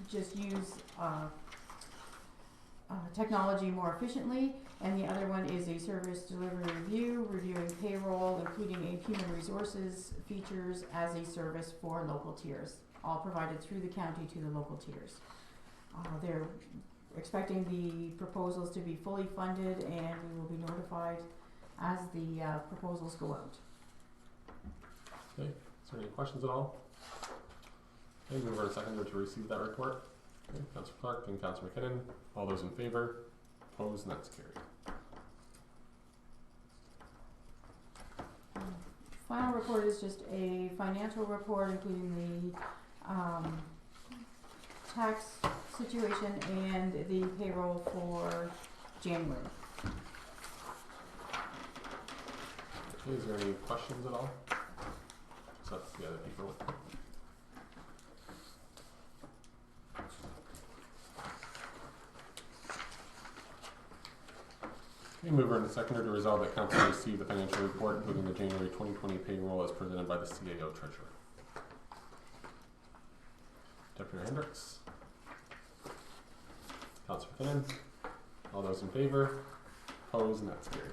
just use technology more efficiently. And the other one is a service delivery review, reviewing payroll, including a human resources features as a service for local tiers, all provided through the county to the local tiers. They're expecting the proposals to be fully funded, and we will be notified as the proposals go out.
Okay, is there any questions at all? Okay, move a seconder to receive that report. Okay, Councillor Clark and Councillor McKinnon. All those in favor, opposed, and that's carried.
Final report is just a financial report, including the tax situation and the payroll for January.
Okay, is there any questions at all? So that's the other people. Okay, mover and seconder to resolve that council receive the financial report, including the January 2020 payroll as presented by the CAO Treasurer. Deputy Hendricks. Councillor McKinnon. All those in favor? Opposed, and that's carried.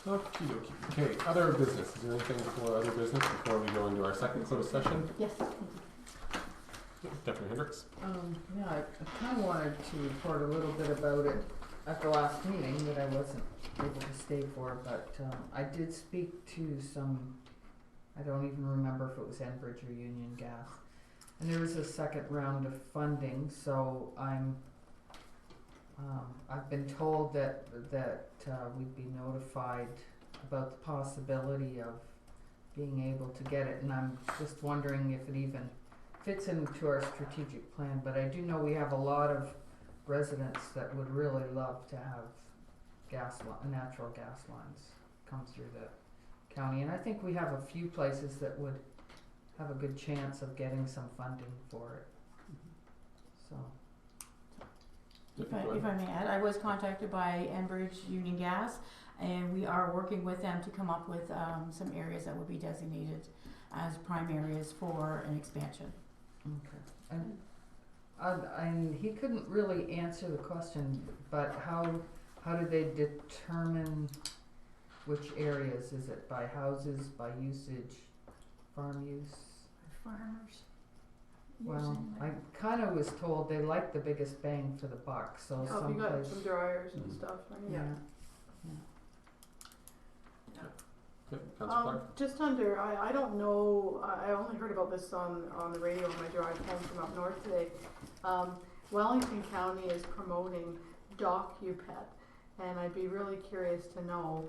Okie dokie. Okay, other business. Is there anything before other business before we go into our second closed session?
Yes.
Deputy Hendricks.
Yeah, I kind of wanted to report a little bit about it at the last meeting that I wasn't able to stay for, but I did speak to some, I don't even remember if it was Enbridge or Union Gas, and there was a second round of funding, so I've been told that we'd be notified about the possibility of being able to get it, and I'm just wondering if it even fits into our strategic plan. But I do know we have a lot of residents that would really love to have natural gas lines come through the county, and I think we have a few places that would have a good chance of getting some funding for it. So.
If I may add, I was contacted by Enbridge Union Gas, and we are working with them to come up with some areas that would be designated as prime areas for an expansion.
Okay. And he couldn't really answer the question, but how do they determine which areas? Is it by houses, by usage, farm use?
Farmers.
Well, I kind of was told they like the biggest bang for the buck, so
Yeah, if you got some dryers and stuff, I mean.
Yeah.
Okay, Councillor Clark.
Just under, I don't know, I only heard about this on the radio on my drive home from up north today. Wellington County is promoting DocuPet, and I'd be really curious to know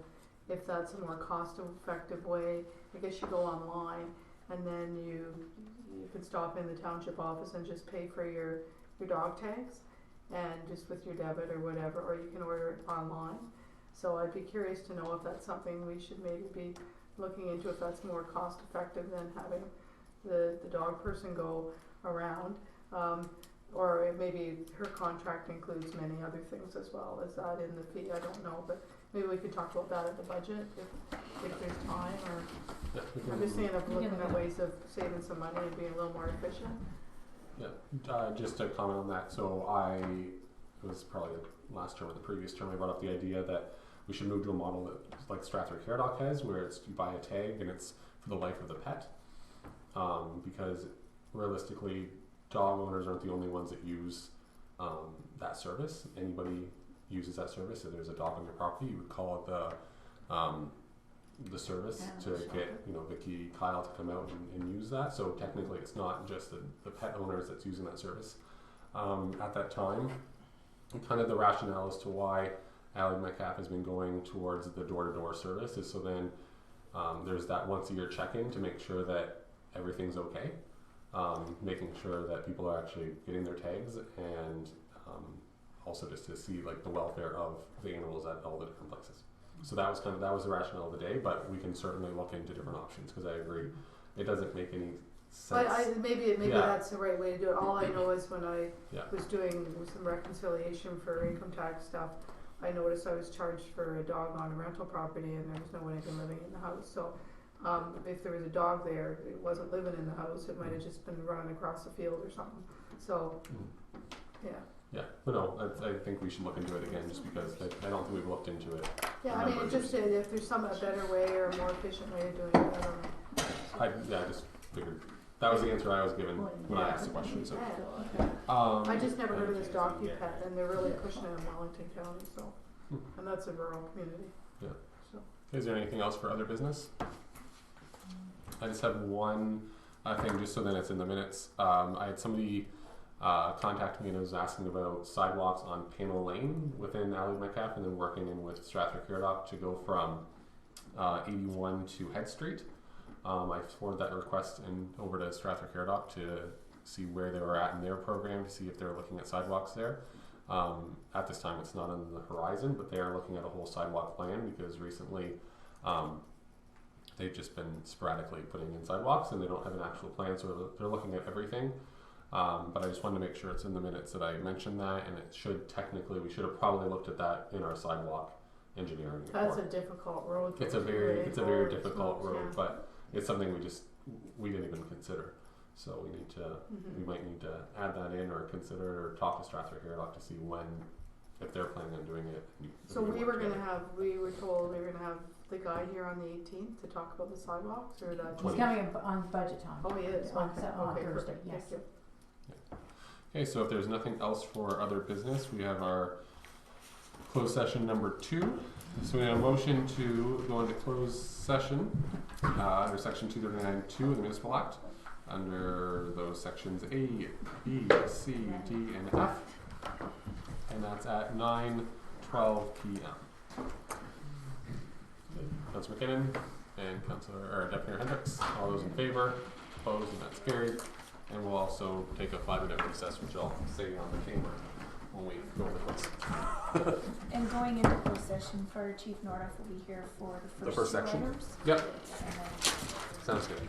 if that's a more cost-effective way. I guess you go online, and then you could stop in the township office and just pay for your dog tags, and just with your debit or whatever, or you can order it online. So I'd be curious to know if that's something we should maybe be looking into, if that's more cost effective than having the dog person go around. Or maybe her contract includes many other things as well. Is that in the fee? I don't know, but maybe we could talk about that at the budget if there's time, or
Yeah,
I'm just saying of looking at ways of saving some money and being a little more efficient.
Yeah, just to comment on that. So it was probably the last term or the previous term, I brought up the idea that we should move to a model that like Strathroy Care Doc has, where it's you buy a tag and it's for the life of the pet. Because realistically, dog owners aren't the only ones that use that service. Anybody uses that service. If there's a dog on your property, you would call it the service to get Vicky, Kyle to come out and use that. So technically, it's not just the pet owners that's using that service. At that time, and kind of the rationale as to why Adelaide Metcalfe has been going towards the door-to-door service is so then there's that once-a-year check-in to make sure that everything's okay. Making sure that people are actually getting their tags, and also just to see like the welfare of the animals at all the different places. So that was the rationale of the day, but we can certainly look into different options, because I agree it doesn't make any sense.
But maybe that's the right way to do it. All I know is when I was doing some reconciliation for income tax stuff, I noticed I was charged for a dog on a rental property, and there was no one even living in the house. So if there was a dog there, it wasn't living in the house. It might have just been running across the field or something. So,
Yeah, but no, I think we should look into it again, just because I don't think we've looked into it.
Yeah, I mean, if there's a better way or a more efficient way of doing it, I don't know.
I just figured that was the answer I was given when I asked the question. So,
I just never heard of this DocuPet, and they're really pushing it in Wellington County. So, and that's a rural community.
Yeah.
So.
Is there anything else for other business? I just have one thing, just so then it's in the minutes. I had somebody contact me and was asking about sidewalks on Panel Lane within Adelaide Metcalfe, and then working in with Strathroy Care Doc to go from 81 to Head Street. I forwarded that request over to Strathroy Care Doc to see where they were at in their program, to see if they were looking at sidewalks there. At this time, it's not on the horizon, but they are looking at a whole sidewalk plan, because recently they've just been sporadically putting in sidewalks and they don't have an actual plan, so they're looking at everything. But I just wanted to make sure it's in the minutes that I mentioned that, and it should technically, we should have probably looked at that in our sidewalk engineering report.
That's a difficult road.
It's a very difficult road, but it's something we didn't even consider. So we need to, we might need to add that in, or consider it, or talk to Strathroy Care Doc to see if they're planning on doing it.
So we were told we were gonna have the guy here on the 18th to talk about the sidewalks, or that?
He's coming on budget time.
Oh, he is,
On
okay,
on
okay,
Thursday,
perfect.
yes.
Thank you.
Okay, so if there's nothing else for other business, we have our closed session number 2. So we have a motion to go into closed session under section 239(2) of the Municipal Act, under those sections A, B, C, D, and F, and that's at 9:12 p.m. Councilor McKinnon and Deputy Mayor Hendricks, all those in favor, opposed, and that's carried. And we'll also take a 5-minute recess, which I'll say on the camera when we go into close.
And going into closed session, Fire Chief Nordoff will be here for the first two
section.
items.
Yep,
And then
sounds good.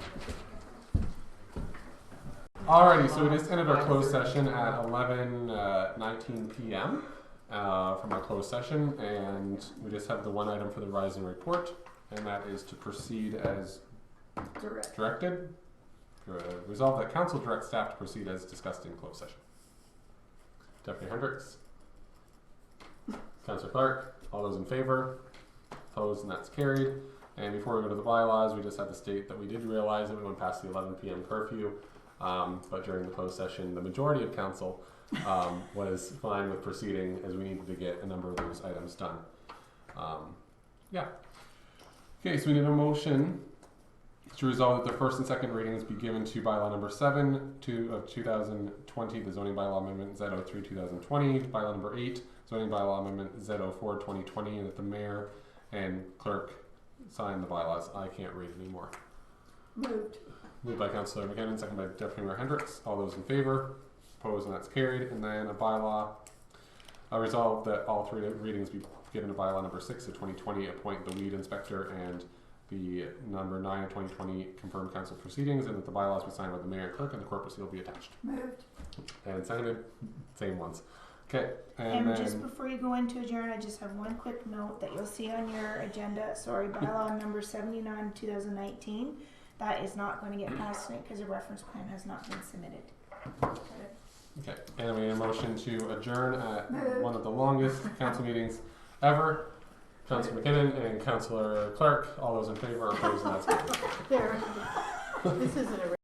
Alrighty, so we just ended our closed session at 11:19 p.m. From our closed session, and we just have the one item for the Rising Report, and that is to proceed as directed. Resolve that council directs staff to proceed as discussed in closed session. Deputy Hendricks, Councillor Clark, all those in favor, opposed, and that's carried. And before we go to the bylaws, we just have to state that we did realize that we went past the 11 p.m. curfew, but during the closed session, the majority of council was fine with proceeding, as we needed to get a number of those items done. Yeah. Okay, so we need a motion to resolve that the first and second readings be given to bylaw number 7 of 2020, the zoning bylaw amendment Z03 2020, bylaw number 8, zoning bylaw amendment Z04 2020, and that the mayor and clerk sign the bylaws. I can't read anymore.
Moved.
Moved by Councillor McKinnon, second by Deputy Mayor Hendricks. All those in favor? Opposed, and that's carried. And then a bylaw, resolve that all 3 readings be given to bylaw number 6 of 2020, appoint the weed inspector, and the number 9 of 2020 confirmed council proceedings, and that the bylaws be signed by the mayor and clerk, and the corporate seal be attached.
Moved.
And seconded, same ones. Okay,
And
then
just before you go into adjourn, I just have one quick note that you'll see on your agenda. Sorry, bylaw number 79 2019. That is not going to get passed tonight because a reference plan has not been submitted.
okay, and we need a motion to adjourn at one of the longest council meetings ever. Councillor McKinnon and Councillor Clark, all those in favor, opposed, and that's carried.
There. This isn't a